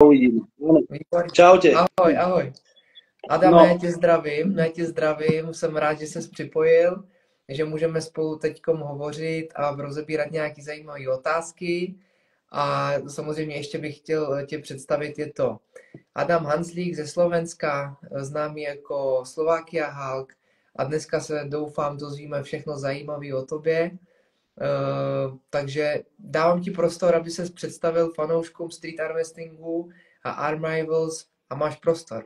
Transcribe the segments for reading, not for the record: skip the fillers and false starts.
uvidíme. Výborně. Čaute. Ahoj, ahoj. Adam, No, já tě zdravím, jsem rád, že ses připojil, že můžeme spolu teď hovořit a rozebírat nějaké zajímavé otázky. A samozřejmě ještě bych chtěl tě představit, je to Adam Hanzlík ze Slovenska, známý jako Slovakia Hulk, a dneska se doufám dozvíme všechno zajímavé o tobě. Takže dávám ti prostor, aby ses představil fanouškům Street Arm Wrestlingu a Arm Rivals a máš prostor.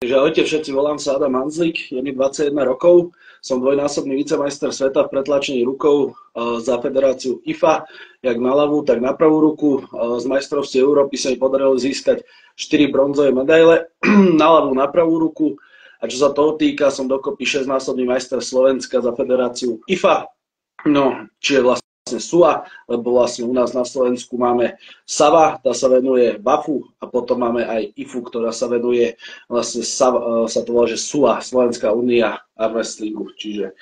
takže ahojte všetci, volám sa Adam Hanzlík, je mi 21 rokov, som dvojnásobný vicemajster sveta v pretlačení rukou za federáciu IFA, jak na ľavú, tak na pravú ruku. Z majstrovstiev Európy sa mi podarilo získať 4 bronzové medaile na ľavú, na pravú ruku. A čo sa toho týka, som dokopy 6-násobný majster Slovenska za federáciu IFA, no, čiže vlastne SUA, lebo vlastne u nás na Slovensku máme SAVA, tá sa venuje BAFu, a potom máme aj IFU, ktorá sa venuje, vlastne sa to volá, že SUA, Slovenská únia Arm Wrestlingu, čiže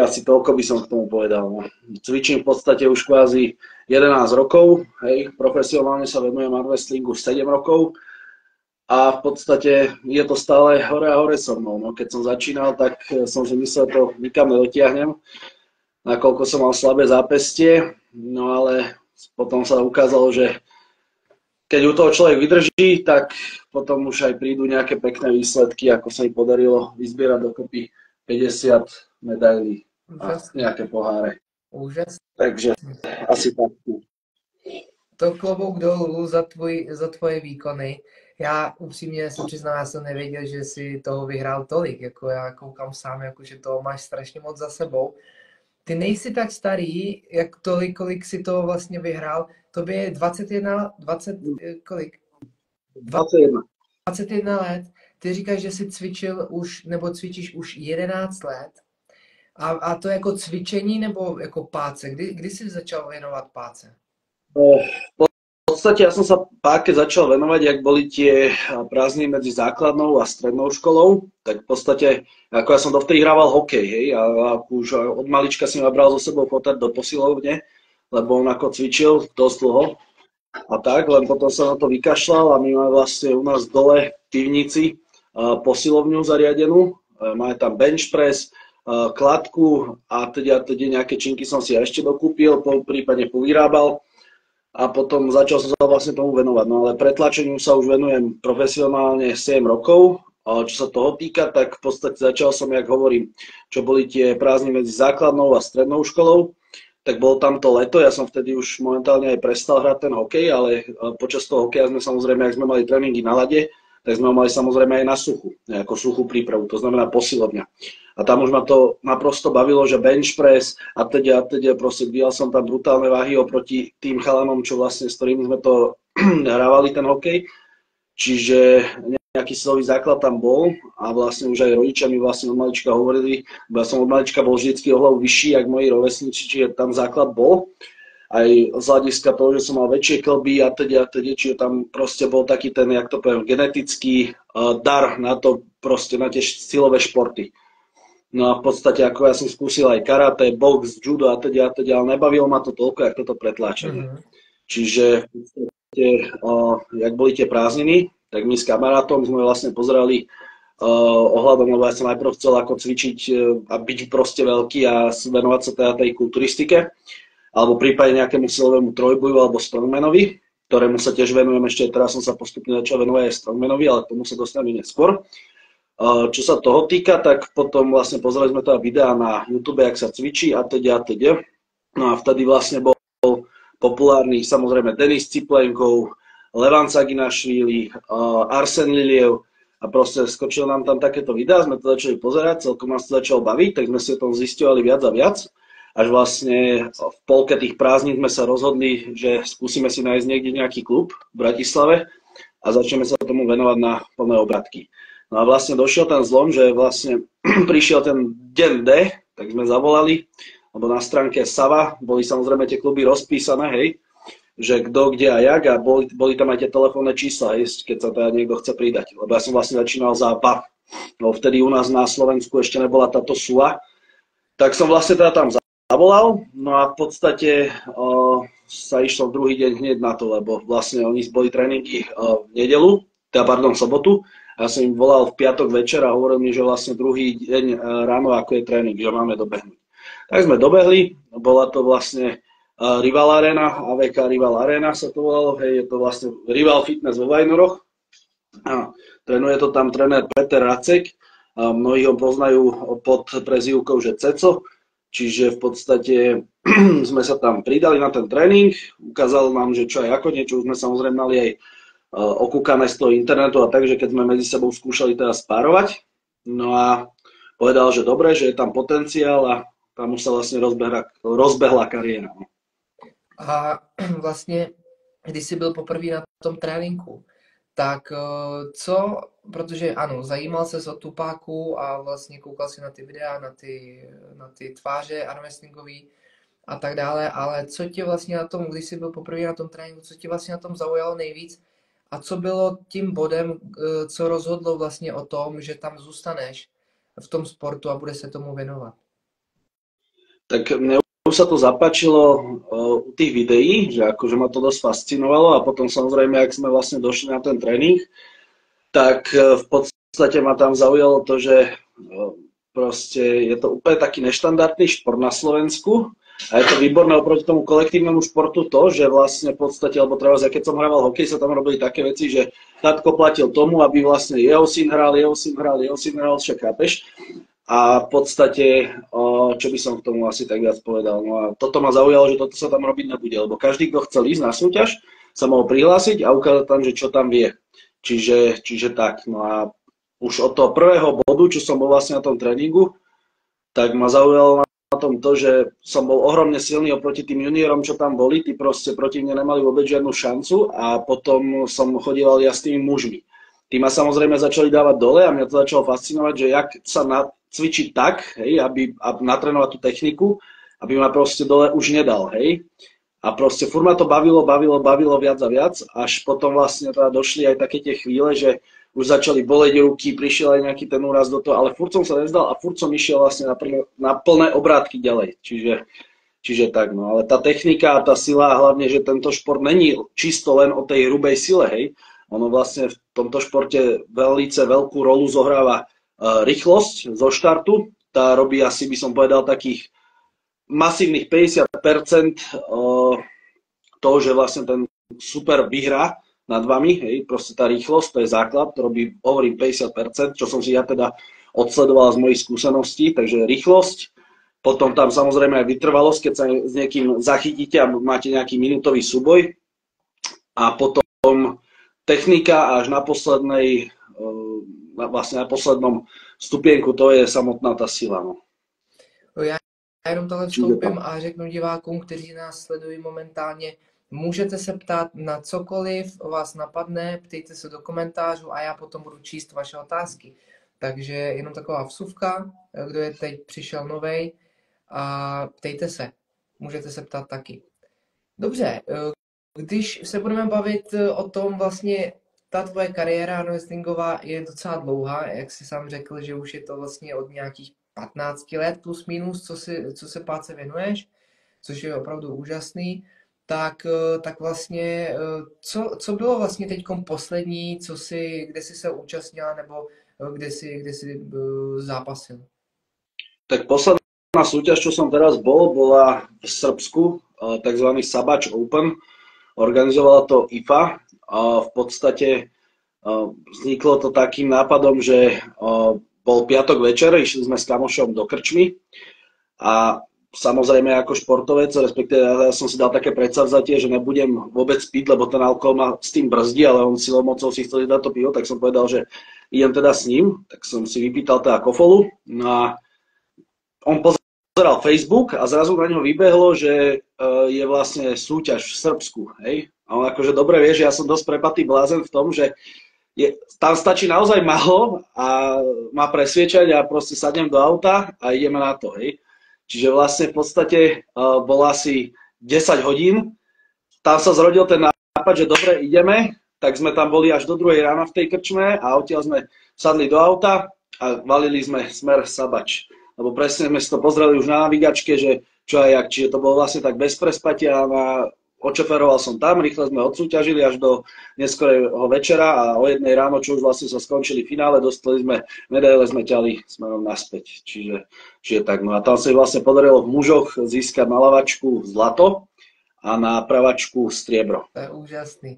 asi toľko by som k tomu povedal. No. Cvičím v podstate už kvázi 11 rokov, hej, profesionálne sa venujem Arm Wrestlingu 7 rokov a v podstate je to stále hore a hore so mnou. No, keď som začínal, tak som si myslel, to nikam nedotiahnem, nakoľko som mal slabé zápestie, no ale potom sa ukázalo, že keď u toho človek vydrží, tak potom už aj prídu nejaké pekné výsledky, ako sa mi podarilo vyzbierať dokopy 50 medailí a nejaké poháre. Úžasné. Takže asi tak. To klobouk dolů za tvoje výkony. Já upřímně se přiznám, já jsem nevěděl, že si toho vyhrál tolik, jako já koukám sám, jako že toho máš strašně moc za sebou. Ty nejsi tak starý, jak tolik, kolik si toho vlastně vyhrál. Tobě je 21 let. Ty říkáš, že jsi cvičil už, nebo cvičíš už 11 let. A to jako cvičení nebo jako páce? Kdy jsi začal věnovat páce? V podstate ja som sa páke začal venovať, jak boli tie prázdniny medzi základnou a strednou školou, tak v podstate, ako ja som dovtedy hrával hokej, hej, a už od malička si ma bral so sebou fotať do posilovne, lebo on ako cvičil dosť dlho a tak, len potom sa na to vykašľal a my máme vlastne u nás dole v pivnici posilovňu zariadenú, máme tam bench press, kladku a teda nejaké činky som si ešte dokúpil, prípadne povyrábal. A potom začal som sa vlastne tomu venovať. No ale pretlačeniu sa už venujem profesionálne 7 rokov. A čo sa toho týka, tak v podstate začal som, jak hovorím, čo boli tie prázdniny medzi základnou a strednou školou. Tak bolo tam to leto, ja som vtedy už momentálne aj prestal hrať ten hokej, ale počas toho hokeja sme samozrejme, ak sme mali tréningy na ľade, tak sme ho mali samozrejme aj na suchu, ako suchú prípravu, to znamená posilovňa. A tam už ma to naprosto bavilo, že bench press a teda proste dvíjal som tam brutálne váhy oproti tým chalanom, čo vlastne s ktorými sme to hrávali ten hokej. Čiže nejaký silový základ tam bol a vlastne už aj rodičia mi vlastne od malička hovorili, bo ja som od malička bol vždycky o hlavu vyšší, jak moji rovesníci, čiže tam základ bol. Aj z hľadiska toho, že som mal väčšie klby a teda, čiže tam proste bol taký ten, jak to poviem, genetický dar na to proste, na tie silové športy. No a v podstate, ako ja som skúsil aj karate, box, judo a teda, ale nebavilo ma to toľko, jak toto pretláčanie. Čiže v podstate, jak boli tie prázdniny, tak my s kamarátom sme vlastne pozerali ohľadom, lebo ja som najprv chcel ako cvičiť a byť proste veľký a venovať sa teda tej kulturistike, alebo prípadne nejakému silovému trojboju alebo strongmanovi, ktorému sa tiež venujem ešte, teraz som sa postupne začal venovať aj strongmanovi, ale k tomu sa dostaneme neskôr. Čo sa toho týka, tak potom vlastne pozerali sme teda videá na YouTube, jak sa cvičí a teda. No a vtedy vlastne bol populárny samozrejme Denis Ciplenkov, Levan Saginašvili, Arsen Liliev a proste skočilo nám tam takéto videá, sme to začali pozerať, celkom nás to začalo baviť, tak sme si o tom zisťovali viac a viac. Až vlastne v polke tých prázdnin sme sa rozhodli, že skúsime si nájsť niekde nejaký klub v Bratislave a začneme sa tomu venovať na plné obratky. No a vlastne došiel ten zlom, že vlastne prišiel ten deň D, tak sme zavolali, lebo na stránke SAVA boli samozrejme tie kluby rozpísané, hej, že kto, kde a jak a boli tam aj tie telefónne čísla, hej, keď sa teda niekto chce pridať. Lebo ja som vlastne začínal za BAF, no vtedy u nás na Slovensku ešte nebola táto SUA, tak som vlastne teda tam zavolal, no a v podstate sa išlo druhý deň hneď na to, lebo vlastne oni boli tréningy v nedelu, v sobotu. Ja som im volal v piatok večer a hovoril mi, že vlastne druhý deň ráno, ako je tréning, že máme dobehnúť. Tak sme dobehli, bola to vlastne Rival Arena, AVK Rival Arena sa to volalo, hej, je to vlastne Rival Fitness vo Vajnoroch. Trénuje to tam tréner Peter Racek, a mnohí ho poznajú pod prezývkou, že Ceco. Čiže v podstate sme sa tam pridali na ten tréning, ukázal nám, že čo aj ako, niečo už sme samozrejme mali aj okúkané z toho internetu a takže keď sme medzi sebou skúšali teda spárovať, no a povedal, že dobre, že je tam potenciál a tam už sa vlastne rozbehla kariéra. A vlastně, když jsi byl poprvé na tom tréninku, tak co, protože ano, zajímal ses o Tupáku a vlastně koukal si na ty videa, na ty tváře armwrestlingový a tak dále, ale co tě vlastně na tom, když jsi byl poprvé na tom tréninku, co tě vlastně na tom zaujalo nejvíc a co bylo tím bodem, co rozhodlo vlastně o tom, že tam zůstaneš v tom sportu a bude se tomu věnovat? Tak mne už sa to zapáčilo u tých videí, že akože ma to dosť fascinovalo a potom samozrejme, ak sme vlastne došli na ten tréning, tak v podstate ma tam zaujalo to, že proste je to úplne taký neštandardný šport na Slovensku a je to výborné oproti tomu kolektívnemu športu to, že vlastne v podstate, alebo treba, keď som hrával hokej, sa tam robili také veci, že tatko platil tomu, aby vlastne jeho syn hral, však chápeš. A v podstate, čo by som k tomu asi tak viac povedal, no a toto ma zaujalo, že toto sa tam robiť nebude, lebo každý, kto chcel ísť na súťaž, sa mohol prihlásiť a ukázať tam, že čo tam vie. Čiže tak, no a už od toho prvého bodu, čo som bol vlastne na tom tréningu, tak ma zaujalo na tom to, že som bol ohromne silný oproti tým juniorom, čo tam boli, tí proste proti mne nemali vôbec žiadnu šancu a potom som chodíval ja s tými mužmi. Tí ma samozrejme začali dávať dole a mňa to začalo fascinovať, že jak sa cvičiť tak, hej, aby natrénovať tú techniku, aby ma proste dole už nedal, hej. A proste furt ma to bavilo viac a viac, až potom vlastne teda došli aj také tie chvíle, že už začali boleť ruky, prišiel aj nejaký ten úraz do toho, ale furt som sa nezdal a furt som išiel vlastne na plné obrátky ďalej. Čiže tak, no, ale tá technika a tá sila, hlavne, že tento šport není čisto len o tej hrubej sile, hej. Ono vlastne v tomto športe veľkú rolu zohráva rýchlosť zo štartu. Tá robí asi, by som povedal, takých masívnych 50% toho, že vlastne ten super vyhrá nad vami. Hej. Proste tá rýchlosť, to je základ, to robí, hovorím, 50%, čo som si ja teda odsledoval z mojich skúseností. Takže rýchlosť, potom tam samozrejme aj vytrvalosť, keď sa s niekým zachytíte a máte nejaký minútový súboj. A potom technika až na poslednej, vlastne na poslednom stupienku, to je samotná ta sila. No. Já jenom tohle vstoupím a řeknu divákům, kteří nás sledují momentálně, můžete se ptát na cokoliv vás napadne, ptejte se do komentářů a já potom budu číst vaše otázky. Takže jenom taková vsuvka, kdo je teď přišel novej a ptejte se, můžete se ptát taky. Dobře, když se budeme bavit o tom vlastně, ta tvoje kariéra wrestlingová je docela dlouhá, jak jsi sám řekl, že už je to vlastně od nějakých 15 let plus minus, co se páce věnuješ, což je opravdu úžasný, tak vlastně, co bylo vlastně teďkom poslední, kde jsi se účastnila, nebo kde jsi zápasil? Tak posledná súťaž, čo som teraz bola v Srbsku, takzvaný Sabač Open. Organizovala to IFA. V podstate vzniklo to takým nápadom, že bol piatok večer, išli sme s kamošom do krčmy a samozrejme ako športovec, respektíve ja som si dal také predsavzatie, že nebudem vôbec piť, lebo ten alkohol ma s tým brzdí, ale on silou mocou si chcel dať to pivo, tak som povedal, že idem teda s ním, tak som si vypýtal teda kofolu. No a on pozeral Facebook a zrazu na ňo vybehlo, že je vlastne súťaž v Srbsku, hej. A on akože dobre vie, že ja som dosť prepatý blázen v tom, že tam stačí naozaj málo a ma presviečať a proste sadnem do auta a ideme na to, hej. Čiže vlastne v podstate bolo asi 10 hodín, tam sa zrodil ten nápad, že dobre, ideme, tak sme tam boli až do 2 rána v tej krčme a odtiaľ sme sadli do auta a valili sme smer Sabač. Lebo presne sme si to pozreli už na navigačke, že čo a jak, čiže to bolo vlastne tak bez prespatia na Očoferoval som tam, rýchle sme odsúťažili až do neskorého večera a o 1 ráno, čo už vlastne sa skončili finále, dostali sme medaile, sme ťali smerom naspäť. Čiže tak, no a tam sa vlastne podarilo v mužoch získať na lavačku zlato a na pravačku striebro. To je úžasný.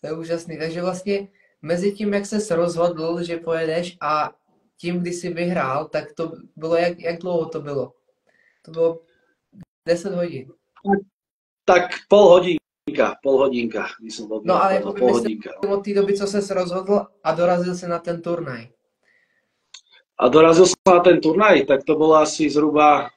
To je úžasný. Takže vlastně mezi tím, jak ses rozhodl, že pojedeš a tím, kdy jsi vyhrál, tak to bylo, jak dlouho to bylo? To bylo 10 hodin. Tak pol hodinka, by som bol. No ale jako od té doby, co ses rozhodl a dorazil si na ten turnaj. A dorazil som na ten turnaj, tak to bolo asi zhruba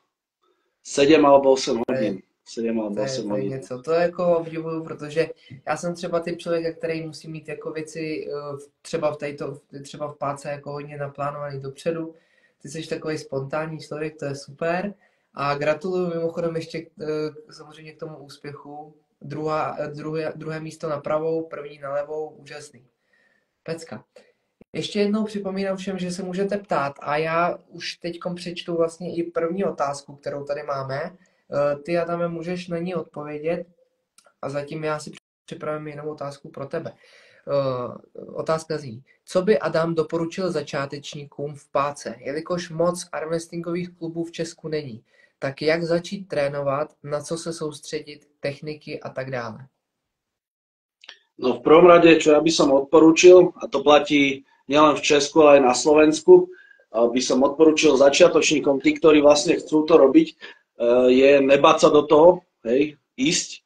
7 alebo 8 hodín. 7 alebo 8 hodín. Něco. To jako obdivuju, protože já jsem třeba typ člověka, který musí mít jako věci třeba v páce jako hodně naplánovaný dopředu. Ty jsi takový spontánní člověk, to je super. A gratuluju mimochodem ještě samozřejmě k tomu úspěchu. Druhé místo na pravou, první na levou, úžasný. Pecka. Ještě jednou připomínám všem, že se můžete ptát a já už teďkom přečtu vlastně i první otázku, kterou tady máme. Ty, Adame, můžeš na ní odpovědět a zatím já si připravím jenom otázku pro tebe. Otázka zní, co by Adam doporučil začátečníkům v páce, jelikož moc armwrestlingových klubů v Česku není, tak jak začít trénovat, na co se soustředit, techniky a tak dále? No v prvom rade, čo ja by som odporúčil, a to platí nielen v Česku, ale aj na Slovensku, by som odporúčil začiatočníkom, tí, ktorí vlastne chcú to robiť, je nebáť sa do toho, hej, ísť.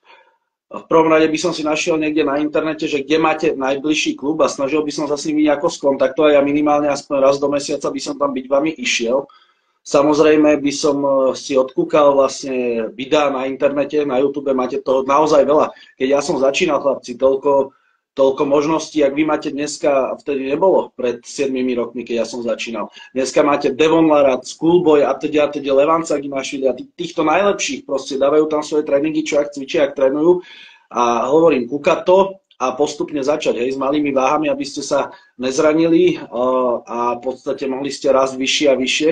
V prvom rade by som si našiel niekde na internete, že kde máte najbližší klub a snažil by som sa s nimi nejako skontaktovať a minimálne aspoň raz do mesiaca by som tam byť vami išiel. Samozrejme by som si odkúkal vlastne videá na internete, na YouTube máte toho naozaj veľa. Keď ja som začínal, chlapci, toľko možností, jak vy máte dneska, vtedy nebolo pred 7 rokmi, keď ja som začínal. Dneska máte Devon Larat, Schoolboy a teda Levanca Gimašvili a týchto najlepších proste dávajú tam svoje tréningy, čo ak cvičia, ak trénujú. A hovorím, kúkať to a postupne začať, hej, s malými váhami, aby ste sa nezranili a v podstate mohli ste rásť vyššie a vyššie.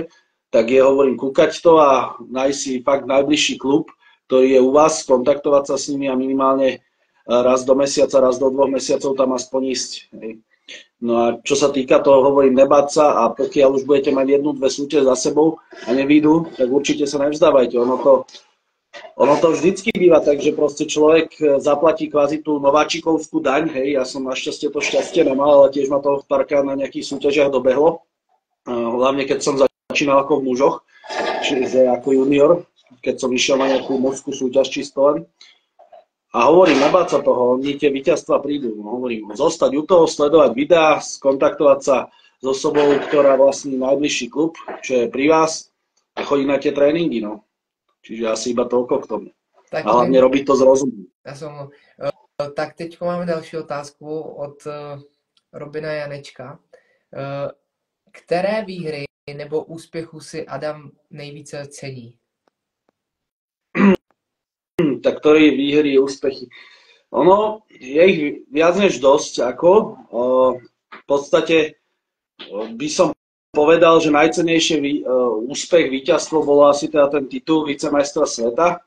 Tak hovorím, kúkať to a nájsť si fakt najbližší klub, ktorý je u vás, kontaktovať sa s nimi a minimálne raz do mesiaca, raz do 2 mesiacov tam aspoň ísť. Hej. No a čo sa týka toho, hovorím, nebáť sa a pokiaľ už budete mať 1-2 súťaže za sebou a nevídu, tak určite sa nevzdávajte. Ono to vždycky býva, takže proste človek zaplatí kvázi tú nováčikovskú daň, hej, ja som našťastie to šťastie nemal, ale tiež ma to párkrát na nejakých súťažiach dobehlo. Hlavne keď som začínal ako v mužoch, čiže ako junior, keď som išiel na nejakú mužskú súťaž čisto len. A hovorím, nebáť sa toho, oni tie víťazstva prídu. Hovorím, zostať u toho, sledovať videá, skontaktovať sa s osobou, ktorá vlastní najbližší klub, čo je pri vás a chodiť na tie tréningy, no. Čiže asi iba toľko k tomu. Tak, a hlavne robiť to s rozumom. Tak teď máme další otázku od Robina Janečka. Které výhry nebo úspěchu si Adam nejvíce cení? Tak ktoré výhry, úspechy? Ono je ich viac než dosť, v podstate by som povedal, že najcennejšie úspech, víťazstvo bolo asi teda ten titul vicemajstra sveta,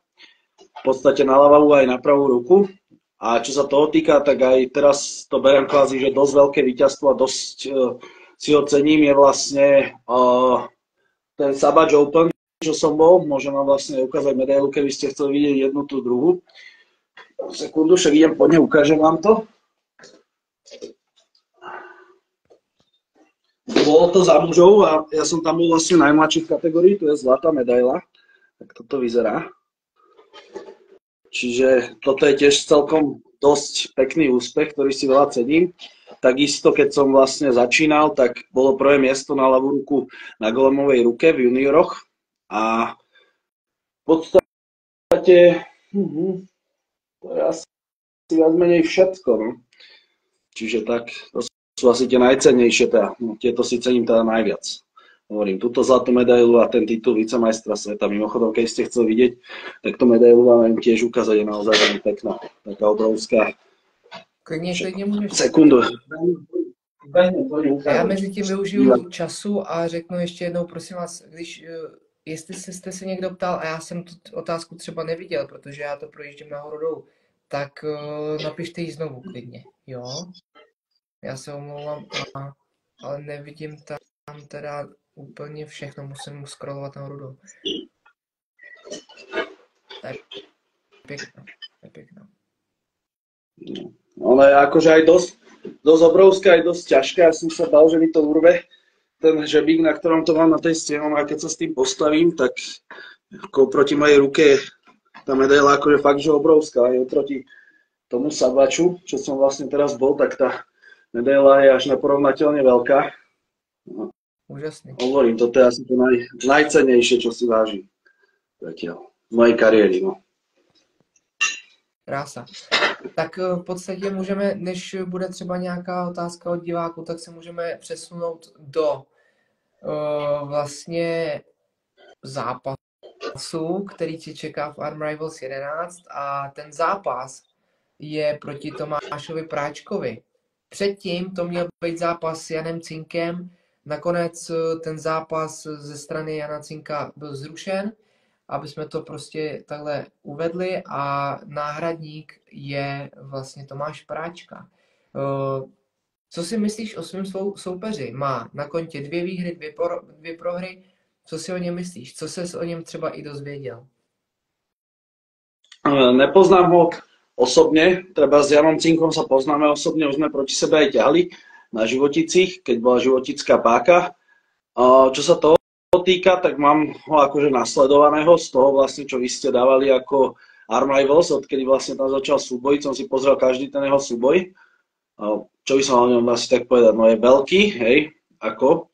v podstate na ľavú aj na pravú ruku. A čo sa toho týka, tak aj teraz to beriem kvázi, že dosť veľké víťazstvo a dosť si ho cením, je vlastne ten Savage Open, čo som bol. Môžem vám vlastne ukázať medailu, keby ste chceli vidieť jednu, tú druhú. Sekundu, však idem po nej, ukážem vám to. Bolo to za mužov a ja som tam bol vlastne najmladší v kategórii, tu je zlatá medaila. Tak toto vyzerá. Čiže toto je tiež celkom dosť pekný úspech, ktorý si veľa cením. Takisto, keď som vlastne začínal, tak bolo prvé miesto na ľavú ruku na golemovej ruke v junioroch. A v podstate to je asi viac menej všetko. No. Čiže tak, to sú asi tie najcennejšie, teda, no, tieto si cením teda najviac. Hovorím, túto zlatú medailu a ten titul vicemajstra sveta. Mimochodom, keď ste chceli vidieť, tak tú medailu vám tiež ukázať, je naozaj veľmi pekná. Taká obrovská. Sekundu. Já mezi tím využiju času a řeknu ještě jednou, prosím vás, jestli jste se někdo ptal, a já jsem tu otázku třeba neviděl, protože já to projíždím nahoru dolů. tak napište ji znovu klidně, jo? Já se omlouvám, ale nevidím tam teda úplně všechno, musím scrollovat nahoru dolů. To je pěkná, to je pěkná. Ona je akože aj dosť obrovská, aj dosť ťažká. Ja som sa bál, že mi to urve ten žebík, na ktorom to mám na tej stene, a keď sa s tým postavím, tak ako proti mojej ruke je tá medaila akože fakt, že obrovská. Je proti tomu sadvaču, čo som vlastne teraz bol, tak tá medaila je až neporovnateľne veľká. No, Úžasný. hovorím, toto je asi to najcennejšie, čo si vážim zatiaľ v mojej kariéry. No. Krása. Tak v podstatě můžeme, než bude třeba nějaká otázka od diváků, tak se můžeme přesunout do vlastně zápasu, který ti čeká v Arm Rivals 11 a ten zápas je proti Tomášovi Práčkovi. Předtím to měl být zápas s Janem Cinkem, nakonec ten zápas ze strany Jana Cinka byl zrušen, aby jsme to prostě takhle uvedli a náhradník je vlastně Tomáš Práčka. Co si myslíš o svém soupeři? Má na kontě 2 výhry, 2 prohry. Co si o něm myslíš? Co ses o něm třeba i dozvěděl? Nepoznám ho osobne, treba s Janom Cinkom sa poznáme osobne, už sme proti sebe aj ťahli na životicích, keď bola životická páka. Čo sa toho týka, tak mám ho akože nasledovaného z toho vlastne, čo vy ste dávali ako Arm Rivals, odkedy vlastne tam začal súboj, som si pozrel každý ten jeho súboj. Čo by som o ňom asi tak povedať, no je veľký, hej, ako.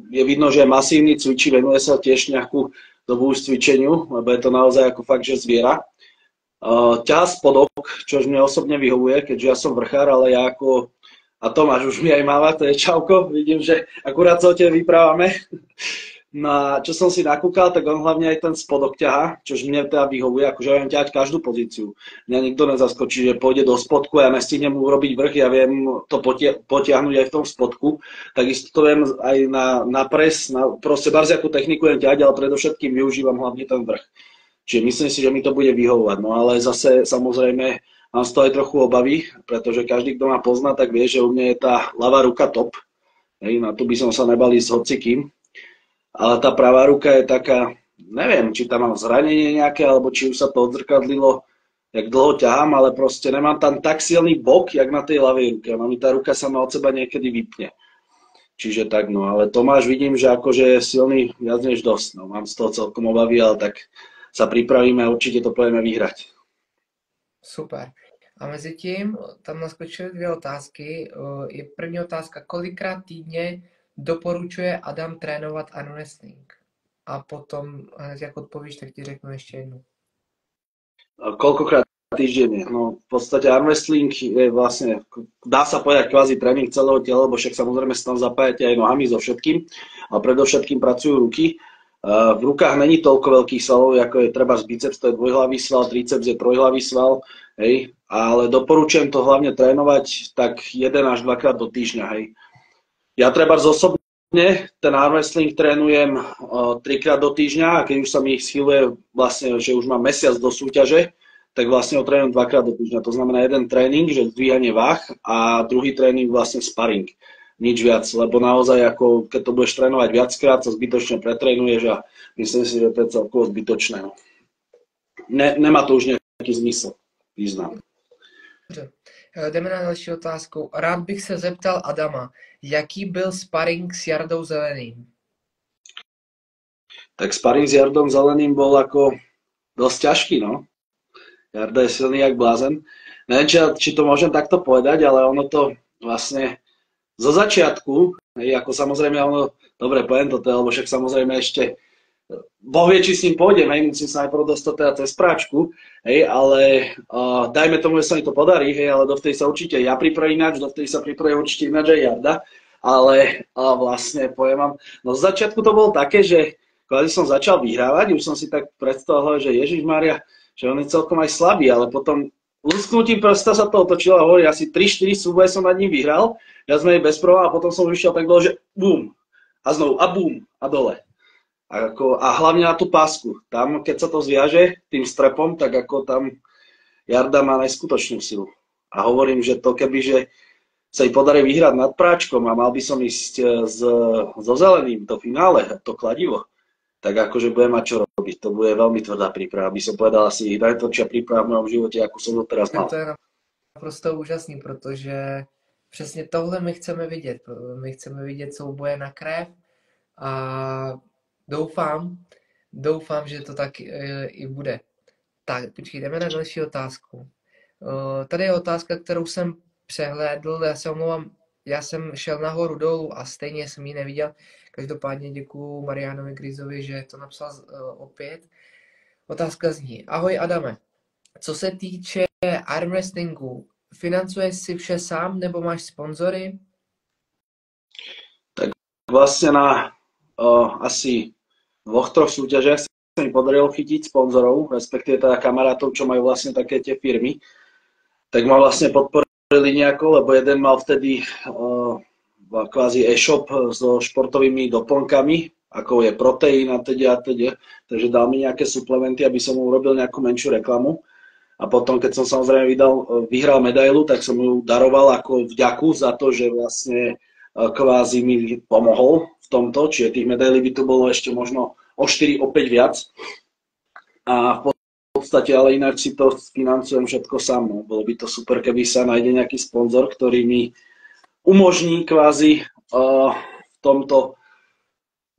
Je vidno, že je masívny, cvičí, venuje sa tiež nejakú dobu už cvičeniu, lebo je to naozaj ako fakt, že zviera. Ťah spodok, čo mne osobne vyhovuje, keďže ja som vrchár, ale ja ako... A Tomáš už mi aj máva, to je čauko, vidím, že akurát sa o tebe vyprávame. No a čo som si nakúkal, tak on hlavne aj ten spodok ťaha, čož mne teda vyhovuje, akože ja viem ťahať každú pozíciu. Mňa nikto nezaskočí, že pôjde do spodku a ja nestihnem urobiť vrch, ja viem to potiahnuť aj v tom spodku. Takisto to viem aj na pres, na proste barziakú techniku viem ťahať, ale predovšetkým využívam hlavne ten vrch. Čiže myslím si, že mi to bude vyhovovať. No ale zase samozrejme mám z toho aj trochu obavy, pretože každý, kto ma pozná, tak vie, že u mňa je tá ľavá ruka top. Hej, na tu by som sa nebal ísť hocikým. Ale tá pravá ruka je taká, neviem, či tam mám zranenie nejaké, alebo či už sa to odzrkadlilo, jak dlho ťahám, ale proste nemám tam tak silný bok, jak na tej ľavej ruke. No mi tá ruka sa ma od seba niekedy vypne. Čiže tak, no, ale Tomáš vidím, že akože je silný viac než dosť. No, mám z toho celkom obavy, ale tak sa pripravíme a určite to pôjdeme vyhrať. Super. A mezi tím tam naskočily 2 otázky. Je první otázka, kolikrát týdně doporučuje Adam trénovat arm wrestling? A potom, jak odpovíš, tak ti řeknu ještě jednu. Koľkokrát týždenne? No, v podstate arm wrestling je vlastne, dá sa povedať kvázi tréning celého tela, lebo však samozrejme sa tam zapájate aj nohami so všetkým, ale predovšetkým pracujú ruky. V rukách není toľko veľkých svalov, ako je treba z biceps, to je dvojhlavý sval, triceps je trojhlavý sval, hej, ale doporučujem to hlavne trénovať tak 1 až 2 krát do týždňa, hej. Ja treba osobne ten arm wrestling trénujem 3 krát do týždňa a keď už sa mi schyluje vlastne, že už mám mesiac do súťaže, tak vlastne ho trénujem 2 krát do týždňa. To znamená jeden tréning, že zdvíhanie váh a druhý tréning vlastne sparring. Nič viac, lebo naozaj, ako keď to budeš trénovať viackrát, sa zbytočne pretrénuješ a myslím si, že to je celkovo zbytočné. No. Nemá to už nejaký zmysel, význam. Dobře. Jdeme na další otázku. Rád bych se zeptal Adama, jaký byl sparring s Jardou Zeleným? Tak sparring s Jardom Zeleným bol ako dosť ťažký, no. Jarda je silný jak blázen. Neviem, či to môžem takto povedať, ale ono to vlastne zo začiatku, ako samozrejme ono, dobre, poviem to, lebo však samozrejme ešte Boh vie, či s ním pôjdem, hej, musím sa najprv dostať teda cez práčku, hej, ale dajme tomu, že sa mi to podarí, hej, ale dovtedy sa určite ja pripravím ináč, dovtedy sa pripravím určite ináč aj Jarda, ale vlastne poviem vám, no z začiatku to bolo také, že keď som začal vyhrávať, už som si tak predstavoval, že Ježišmária, že on je celkom aj slabý, ale potom lusknutím prsta sa to otočilo a hovorí, asi 3-4 súboje som nad ním vyhral, viac menej bez problémov a potom som vyšiel tak dole, že bum, a znovu, a bum, a dole. A hlavne na tú pásku. Tam, keď sa to zviaže tým strepom, tak ako tam Jarda má neskutočnú silu. A hovorím, že to kebyže sa jej podarí vyhrať nad Práčkom a mal by som ísť so Zeleným do finále, to kladivo, tak akože bude mať čo robiť. To bude veľmi tvrdá príprava. By som povedal asi najtvrdšia príprava v mojom živote, akú som doteraz mal. To je naprosto úžasný, protože přesně tohle my chceme vidět. My chceme vidět souboje na krev a doufám, že to tak i bude. Tak, počkej, jdeme na další otázku. Tady je otázka, kterou jsem přehlédl, já se omlouvám, já jsem šel nahoru dolů a stejně jsem ji neviděl. Každopádně děkuju Marianovi Grizovi, že to napsal opět. Otázka zní: Ahoj Adame, co se týče armwrestlingu, financuješ si vše sám nebo máš sponzory? Tak vlastne na asi 2-3 súťažiach sa mi podarilo chytiť sponzorov, respektíve teda kamarátov, čo majú vlastne také tie firmy. Tak ma vlastne podporili nejako, lebo jeden mal vtedy kvázi e-shop so športovými doplnkami, ako je proteín a teda. Takže dal mi nejaké suplementy, aby som mu urobil nejakú menšiu reklamu. A potom, keď som samozrejme vyhral medailu, tak som ju daroval ako vďaku za to, že vlastne kvázi mi pomohol v tomto. Čiže tých medailí by tu bolo ešte možno o 4, o 5 viac. A v podstate, ale ináč si to financujem všetko sám. No. Bolo by to super, keby sa nájde nejaký sponzor, ktorý mi umožní kvázi v tomto,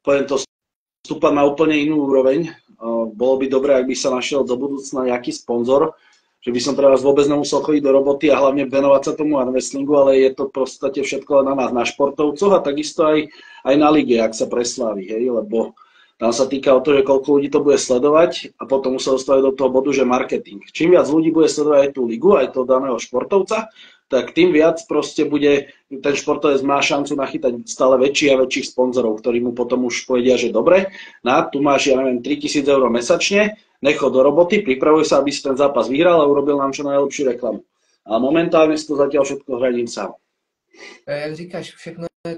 poviem to, vstúpať na úplne inú úroveň. Bolo by dobré, ak by sa našiel do budúcna nejaký sponzor, že by som pre vás vôbec nemusel chodiť do roboty a hlavne venovať sa tomu armwrestlingu, ale je to v podstate všetko na nás, na športovcoch a takisto aj na lige, ak sa preslávi, hej, lebo tam sa týka o to, že koľko ľudí to bude sledovať a potom sa dostávajú do toho bodu, že marketing. Čím viac ľudí bude sledovať aj tú ligu, aj toho daného športovca, tak tým viac proste bude, ten športovec má šancu nachytať stále väčších a väčších sponzorov, ktorí mu potom už povedia, že dobre, tu máš, ja neviem, 3000 eur mesačne, nechod do roboty, pripravuj sa, aby si ten zápas vyhral a urobil nám čo najlepšiu reklamu. A momentálne si to zatiaľ všetko hradím sám. Jak říkáš, všechno je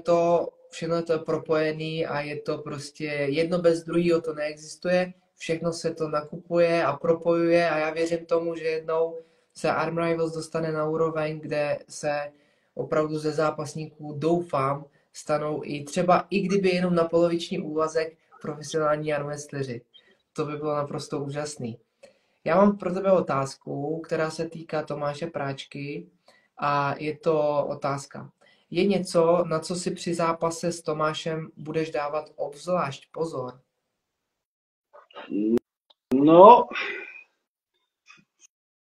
to propojený a je to prostě jedno bez druhého to neexistuje, všechno se to nakupuje a propojuje a já věřím tomu, že jednou se Arm Rivals dostane na úroveň, kde se opravdu ze zápasníků, doufám, stanou i kdyby jenom na poloviční úvazek profesionální armwrestleri. To by bylo naprosto úžasný. Já mám pro tebe otázku, která se týká Tomáše Práčky a je to otázka. Je něco, na co si při zápase s Tomášem budeš dávat obzvlášť pozor? No,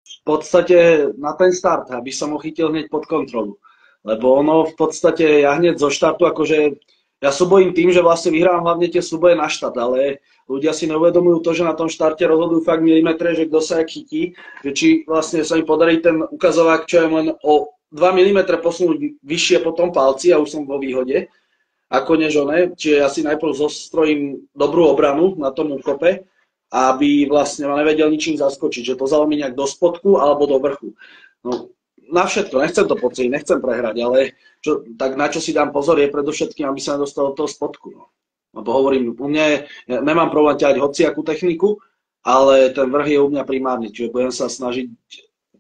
v podstate na ten start, aby som ho chytil hneď pod kontrolu. Lebo ono v podstate, ja hneď zo štartu, akože ja súbojím tým, že vlastne vyhrávam hlavne tie súboje na štart, ale ľudia si neuvedomujú to, že na tom štarte rozhodujú fakt milimetre, že kto sa jak chytí, že či vlastne sa mi podarí ten ukazovák, čo je len o 2 mm posunúť vyššie po tom palci a už som vo výhode, ako než one. Čiže ja si najprv zostrojím dobrú obranu na tom úkope, aby vlastne ma nevedel ničím zaskočiť, že to zalomí nejak do spodku alebo do vrchu. No, na všetko, nechcem to pocítiť, nechcem prehrať, ale tak na čo si dám pozor je predovšetkým, aby sa nedostal do toho spodku. No. Lebo hovorím, u mňa ja nemám problém ťahať hociakú techniku, ale ten vrch je u mňa primárny, čiže budem sa snažiť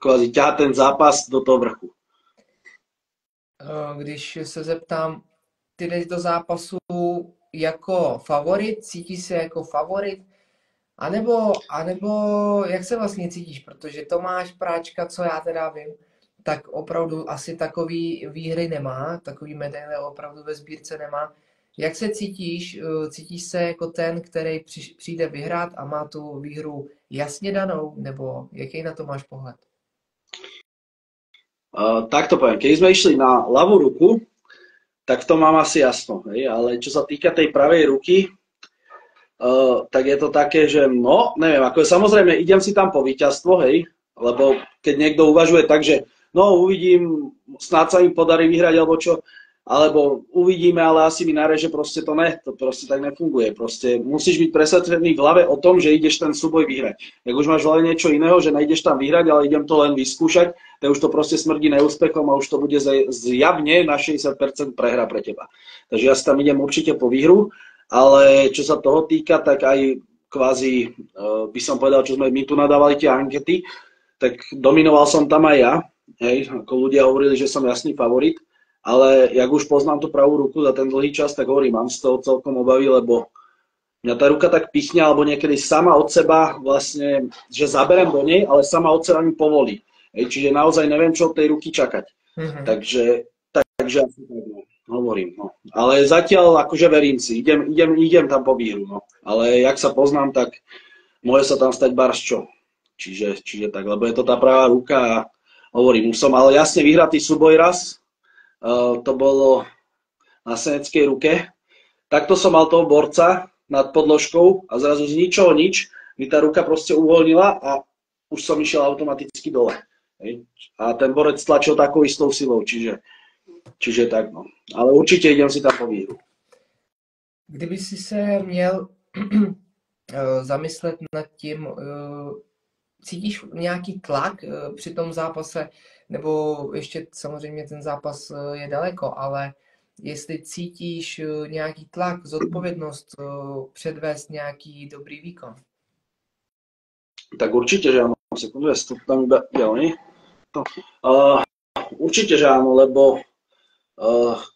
kvázi ťahať ten zápas do toho vrchu. Když se zeptám, ty jdeš do zápasu jako favorit, cítíš se jako favorit, anebo jak se vlastně cítíš, protože Tomáš Práčka, co já teda vím, tak opravdu asi takový výhry nemá, takový medaile opravdu ve sbírce nemá. Jak se cítíš? Cítíš se jako ten, který přijde vyhrát a má tu výhru jasně danou, nebo jaký na to máš pohled? Tak to poviem, keď sme išli na ľavú ruku, tak to mám asi jasno, hej? Ale čo sa týka tej pravej ruky, tak je to také, že no, neviem, ako samozrejme idem si tam po víťazstvo, hej, lebo keď niekto uvažuje tak, že no uvidím, snáď sa im podarí vyhrať alebo čo, alebo uvidíme, ale asi mi nareže, proste to ne, to proste tak nefunguje. Proste musíš byť presvedčený v hlave o tom, že ideš ten súboj vyhrať. Jak už máš v hlave niečo iného, že nejdeš tam vyhrať, ale idem to len vyskúšať, tak už to proste smrdí neúspechom a už to bude zjavne na 60% prehra pre teba. Takže ja si tam idem určite po výhru, ale čo sa toho týka, tak aj kvázi by som povedal, čo sme my tu nadávali tie ankety, tak dominoval som tam aj ja. Hej, ako ľudia hovorili, že som jasný favorit, ale jak už poznám tú pravú ruku za ten dlhý čas, tak hovorím, mám z toho celkom obavy, lebo mňa tá ruka tak pichne, alebo niekedy sama od seba vlastne, že zaberem do nej, ale sama od seba mi povolí. Hej, čiže naozaj neviem, čo od tej ruky čakať. Takže asi tak, no, hovorím. No. Ale zatiaľ akože verím si, idem tam po výhru. No. Ale jak sa poznám, tak môže sa tam stať barščo. Čiže tak, lebo je to tá pravá ruka a hovorím, už som mal jasne vyhratý súboj raz, to bolo na seneckej ruke. Takto som mal toho borca nad podložkou a zrazu z ničoho nič mi tá ruka proste uvoľnila a už som išiel automaticky dole. Hej. A ten borec tlačil takou istou silou, čiže tak no. Ale určite idem si tam po výhru. Kdyby si se měl zamyslet nad tím, cítíš nějaký tlak při tom zápase, nebo ještě samozřejmě ten zápas je daleko, ale jestli cítíš nějaký tlak, zodpovědnost předvést nějaký dobrý výkon? Tak určite, že áno. Sekundu, ja to tam iba ďalej. Určite, že áno, lebo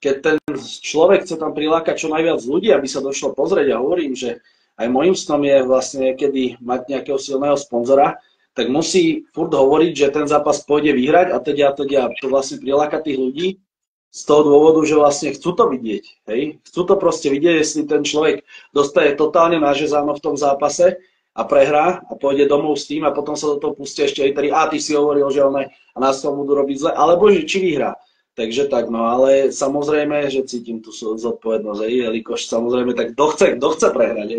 keď ten človek chce tam prilákať čo najviac ľudí, aby sa došlo pozrieť, a hovorím, že aj môjim snom je vlastne niekedy mať nejakého silného sponzora, tak musí furt hovoriť, že ten zápas pôjde vyhrať a teda to vlastne priláka tých ľudí z toho dôvodu, že vlastne chcú to vidieť. Hej? Chcú to proste vidieť, jestli ten človek dostaje totálne nažezáno v tom zápase a prehrá a pôjde domov s tým a potom sa do toho pustia ešte aj ty si hovoril, že one a nás to budú robiť zle, alebo že či vyhrá. Takže tak, no ale samozrejme, že cítim tú zodpovednosť, jelikož samozrejme, tak kto chce prehrať,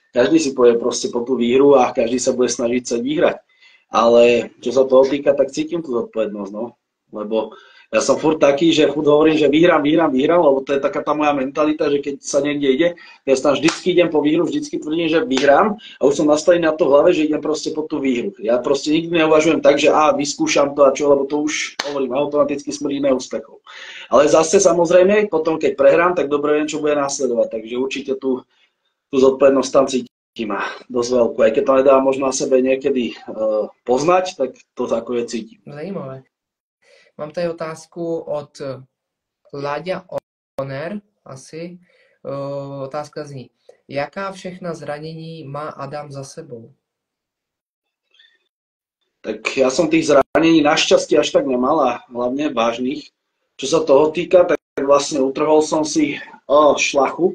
každý si povie proste po tú výhru a každý sa bude snažiť sa vyhrať. Ale čo sa toho týka, tak cítim tú zodpovednosť, no. Lebo ja som furt taký, že furt hovorím, že vyhrám, lebo to je taká tá moja mentalita, že keď sa niekde ide, ja tam vždycky idem po výhru, vždycky tvrdím, že vyhrám a už som nastavený na to v hlave, že idem proste po tú výhru. Ja proste nikdy neuvažujem tak, že vyskúšam to a čo, lebo to už, hovorím, automaticky smrdí neúspechov. Ale zase samozrejme, potom keď prehrám, tak dobre viem, čo bude následovať, takže určite tú zodpovednosť tam cítim a dosť veľkú. Aj keď to nedá možno na sebe niekedy poznať, tak to takové cítim. Zajímavé. Mám tady otázku od Láďa Oner, asi. Otázka zní, jaká všechna zranění má Adam za sebou? Tak ja som tých zranení našťastie až tak nemal a hlavne vážnych. Čo sa toho týka, tak vlastne utrhol som si šlachu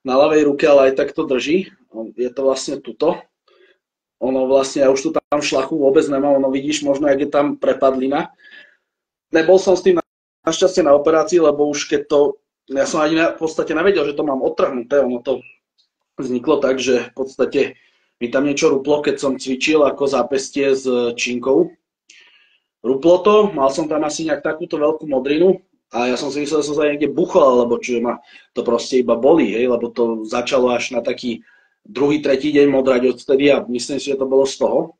na ľavej ruke, ale aj tak to drží. Je to vlastne tuto. Ono vlastne, ja už tu tam šlachu vôbec nemám, ono vidíš možno, jak je tam prepadlina. Nebol som s tým našťastie na operácii, lebo už keď to, ja som ani v podstate nevedel, že to mám odtrhnuté, ono to vzniklo tak, že v podstate mi tam niečo ruplo, keď som cvičil ako zápestie s činkou. Ruplo to, mal som tam asi nejak takúto veľkú modrinu a ja som si myslel, že som sa niekde buchol, alebo čiže ma to proste iba bolí, hej, lebo to začalo až na taký druhý, tretí deň modrať odtedy a myslím si, že to bolo z toho.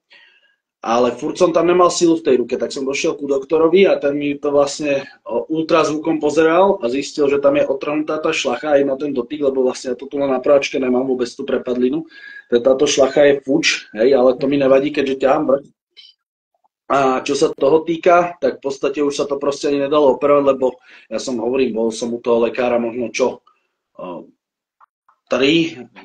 Ale furt som tam nemal silu v tej ruke, tak som došiel ku doktorovi a ten mi to vlastne ultrazvukom pozeral a zistil, že tam je odtrhnutá tá šlacha aj na ten dotyk, lebo vlastne ja to tu na práčke nemám vôbec tú prepadlinu. Táto šlacha je fuč, hej, ale to mi nevadí, keďže ťahám vrch. A čo sa toho týka, tak v podstate už sa to proste ani nedalo operovať, lebo ja som hovorím, bol som u toho lekára možno 3,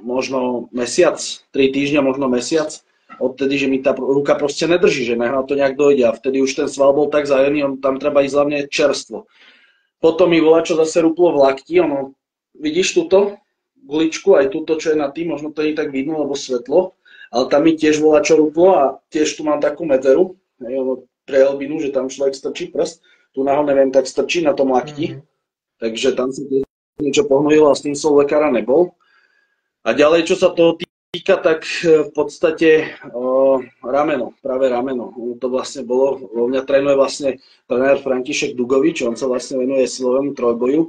možno mesiac, 3 týždňa, možno mesiac. Odtedy, že mi tá ruka proste nedrží, že na to nejak dojde a vtedy už ten sval bol tak zajený, tam treba ísť hlavne čerstvo. Potom mi volá, čo zase ruplo v lakti, vidíš túto guličku, aj túto, čo je na tým, možno to nie tak vidno, lebo svetlo, ale tam mi tiež volá, čo ruplo a tiež tu mám takú medzeru, prehlbinu, že tam človek strčí prst, tu naho neviem, tak strčí na tom lakti, takže tam sa niečo pohnojilo a s tým som lekára nebol. A ďalej, čo sa toho týka, tak v podstate rameno, práve rameno. To vlastne bolo, vo mňa trénuje vlastne tréner František Dugovič, on sa vlastne venuje silovému trojboju.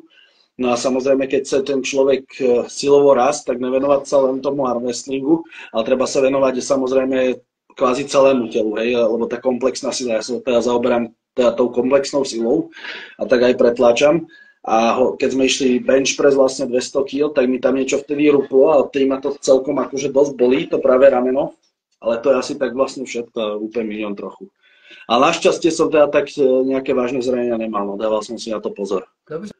No a samozrejme, keď chce ten človek silovo rásť, tak nevenovať sa len tomu arm wrestlingu, ale treba sa venovať samozrejme kvázi celému telu, hej, lebo tá komplexná sila, ja sa teda zaoberám teda tou komplexnou silou a tak aj pretláčam. A keď sme išli bench press vlastne 200 kg, tak mi tam niečo vtedy ruplo a vtedy ma to celkom akože dosť bolí, to práve rameno. Ale to je asi tak vlastne všetko, úplne milión trochu. Ale našťastie som teda tak nejaké vážne zranenia nemal, no dával som si na to pozor. Dobře.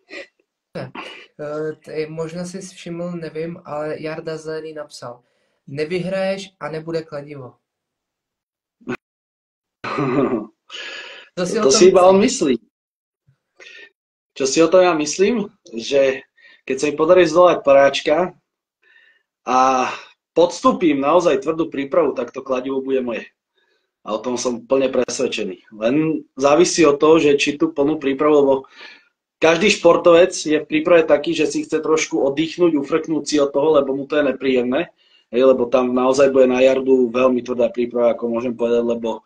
Možná si všiml, nevím, ale Jarda Zelený napsal: nevyhraješ a nebude kladivo. To si iba on myslí. Čo si o tom ja myslím? Že keď sa mi podarí zdolať paráčka a podstúpim naozaj tvrdú prípravu, tak to kladivo bude moje. A o tom som plne presvedčený. Len závisí od toho, že či tú plnú prípravu, lebo každý športovec je v príprave taký, že si chce trošku oddychnúť, ufrknúť si od toho, lebo mu to je nepríjemné. Lebo tam naozaj bude na jardu veľmi tvrdá príprava, ako môžem povedať, lebo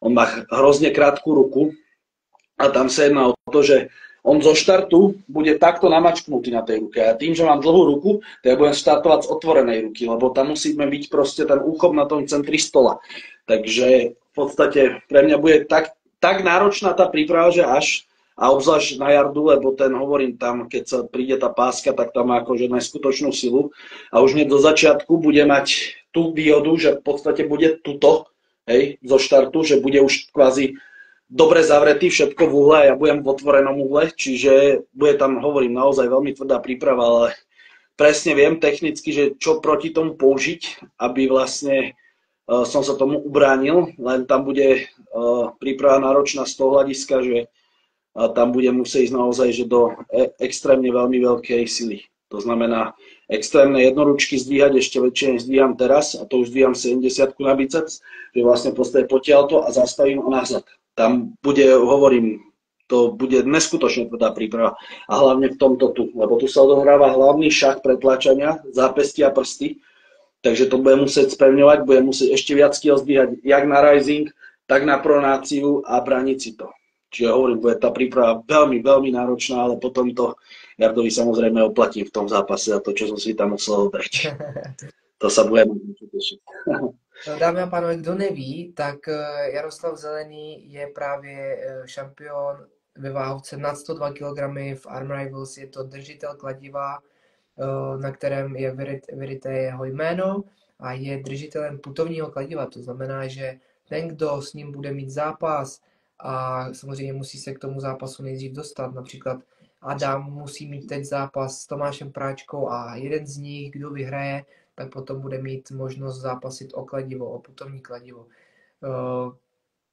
on má hrozne krátku ruku a tam sa jedná o to, že on zo štartu bude takto namačknutý na tej ruke. A tým, že mám dlhú ruku, tak ja budem štartovať z otvorenej ruky, lebo tam musíme byť proste ten úchop na tom centri stola. Takže v podstate pre mňa bude tak náročná tá príprava, že až, a obzvlášť na jardu, lebo ten, hovorím tam, keď sa príde tá páska, tak tam má akože neskutočnú silu. A už hneď do začiatku bude mať tú výhodu, že v podstate bude tuto, hej, zo štartu, že bude už kvázi dobre zavretý, všetko v uhle a ja budem v otvorenom uhle, čiže bude tam, hovorím, naozaj veľmi tvrdá príprava, ale presne viem technicky, že čo proti tomu použiť, aby vlastne som sa tomu ubránil, len tam bude príprava náročná z toho hľadiska, že tam bude musieť ísť naozaj že do extrémne veľmi veľkej sily. To znamená extrémne jednoručky zdvíhať, ešte väčšie než zdvíham teraz, a to už zdvíham 70 na biceps, že vlastne postavím potiaľto a zastavím ho nazad. Tam bude, hovorím, to bude neskutočne tvrdá príprava. A hlavne v tomto tu, lebo tu sa odohráva hlavný šach pretlačania, zápestia a prsty. Takže to bude musieť spevňovať, bude musieť ešte viac kil zdvíhať, jak na rising, tak na pronáciu a brániť si to. Čiže hovorím, bude tá príprava veľmi, veľmi náročná, ale potom to Jardovi samozrejme oplatím v tom zápase a to, čo som si tam musel odrať. To sa budeme tešiť. Dámy a pánové, kdo neví, tak Jaroslav Zelený je právě šampion ve váhovce nad 102 kg v Arm Rivals. Je to držitel kladiva, na kterém je vyryté jeho jméno, a je držitelem putovního kladiva. To znamená, že ten, kdo s ním bude mít zápas, a samozřejmě musí se k tomu zápasu nejdřív dostat, například Adam musí mít teď zápas s Tomášem Práčkou a jeden z nich, kdo vyhraje, tak potom bude mít možnost zápasit o kladivo, o putovní kladivo.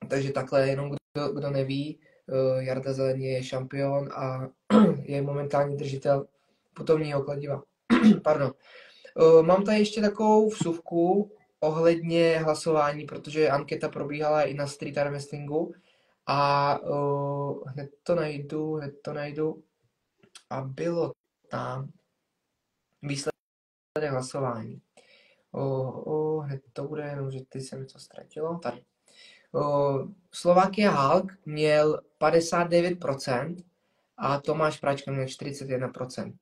Takže takhle, jenom kdo neví, Jarda Zelený je šampion a je momentální držitel putovního kladiva. Pardon. Mám tady ještě takovou vsuvku ohledně hlasování, protože anketa probíhala i na Street Arm Wrestlingu a hned to najdu a bylo tam výsledek hlasování. Hned to bude, jenom že teď se mi to ztratilo. Tady. Slovakia Hulk měl 59% a Tomáš Práčka měl 41%.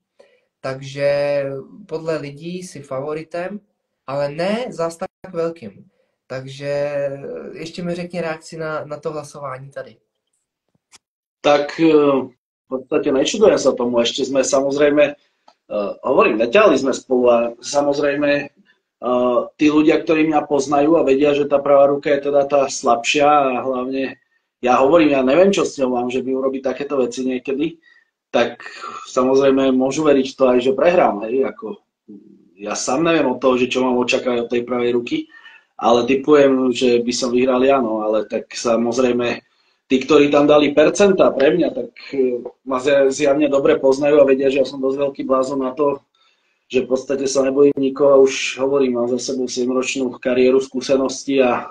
Takže podle lidí si favoritem, ale ne zas tak velkým. Takže ještě mi řekni reakci na to hlasování tady. Tak v podstate nečudujem sa tomu. Ešte sme samozrejme, hovorím, neťahli sme spolu a samozrejme tí ľudia, ktorí mňa poznajú a vedia, že tá pravá ruka je teda tá slabšia a hlavne ja hovorím, ja neviem, čo s ňou mám, že by urobiť takéto veci niekedy, tak samozrejme môžu veriť v to aj, že prehrám. Hej? Ako, ja sám neviem od toho, že čo mám očakávať od tej pravej ruky, ale tipujem, že by som vyhral áno, ale tak samozrejme tí, ktorí tam dali percentá pre mňa, tak ma zjavne dobre poznajú a vedia, že ja som dosť veľký blázon na to, že v podstate sa nebojím nikoho a už hovorím, mám za sebou 7-ročnú kariéru skúseností a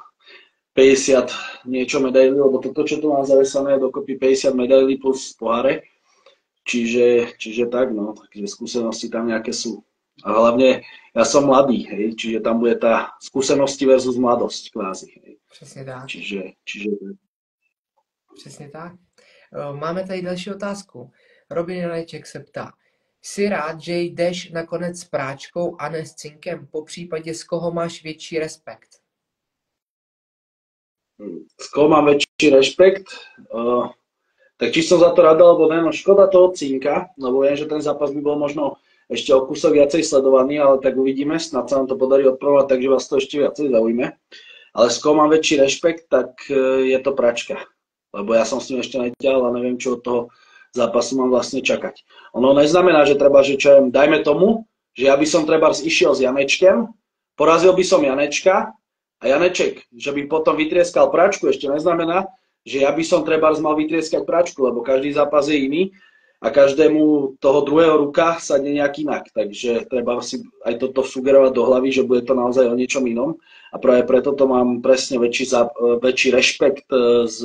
50 niečo medailí, lebo toto, čo tu mám zavesané, je dokopy 50 medailí plus poháre. Čiže tak, no, takže skúsenosti tam nejaké sú. A hlavne ja som mladý, hej, čiže tam bude tá skúsenosti versus mladosť kvázi. Hej. Přesně tak. Čiže Přesně tak. Máme tady další otázku. Robin Janeček se ptá: jsi rád, že jdeš nakonec s Práčkou a ne s Cinkem? Po případě z koho máš větší respekt? Z koho mám väčší rešpekt? Tak či som za to rád, alebo ne, no škoda toho Cinka, lebo viem, že ten zápas by bol možno ešte o kúsok viacej sledovaný, ale tak uvidíme, snad sa nám to podarí odprovať, takže vás to ešte viacej zaujme. Ale s koho mám väčší rešpekt, tak je to pračka. Lebo ja som s ním ešte neťahal a neviem, čo od toho zápasu mám vlastne čakať. Ono neznamená, že treba, že čo dajme tomu, že ja by som treba išiel s Janečkem, porazil by som Janečka a Janeček, že by potom vytrieskal pračku, ešte neznamená, že ja by som treba mal vytrieskať pračku, lebo každý zápas je iný a každému toho druhého ruka sadne nejak inak. Takže treba si aj toto sugerovať do hlavy, že bude to naozaj o niečom inom. A práve preto to mám presne väčší rešpekt z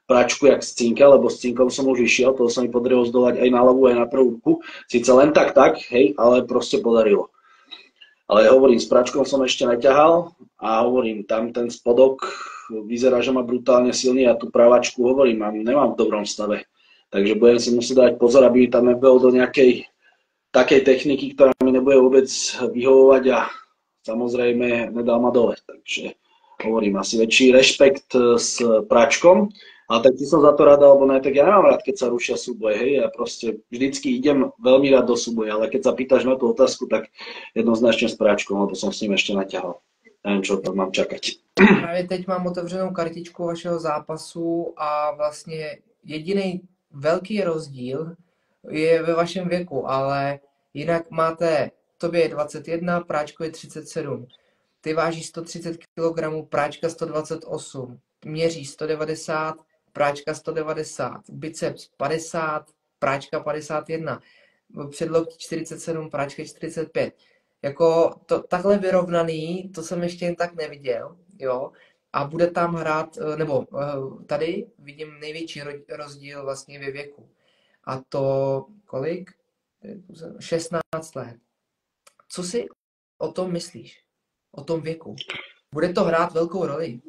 pračku jak z cinka, lebo s cinkom som už išiel, to sa mi podarilo zdolať aj na ľavú, aj na prvú ruku. Síce len tak, hej, ale proste podarilo. Ale hovorím, s pračkom som ešte neťahal a hovorím, tam ten spodok vyzerá, že má brutálne silný a tú pravačku hovorím, nemám v dobrom stave. Takže budem si musieť dať pozor, aby mi tam nebol do nejakej takej techniky, ktorá mi nebude vôbec vyhovovať a samozrejme nedal ma dole. Takže hovorím, asi väčší rešpekt s pračkom. Ale tak ty som za to rád, alebo ne, tak ja nemám rád, keď sa rušia súboje, hej, ja proste vždycky idem veľmi rád do súboja, ale keď sa pýtaš na tú otázku, tak jednoznačne s práčkom, lebo som s ním ešte naťahal. Neviem, čo tam mám čakať. Právě teď mám otevřenou kartičku vašeho zápasu a vlastně jediný velký rozdíl je ve vašem věku, ale jinak máte, tobě je 21, práčko je 37. Ty vážíš 130 kg, práčka 128, měří 190, práčka 190, biceps 50, práčka 51, předloktí 47, práčka 45. Jako takhle vyrovnaný, to jsem ještě jen tak neviděl, jo. A bude tam hrát, nebo tady vidím největší rozdíl vlastně ve věku. A to kolik? 16 let. Co si o tom myslíš? O tom věku? Bude to hrát velkou roli?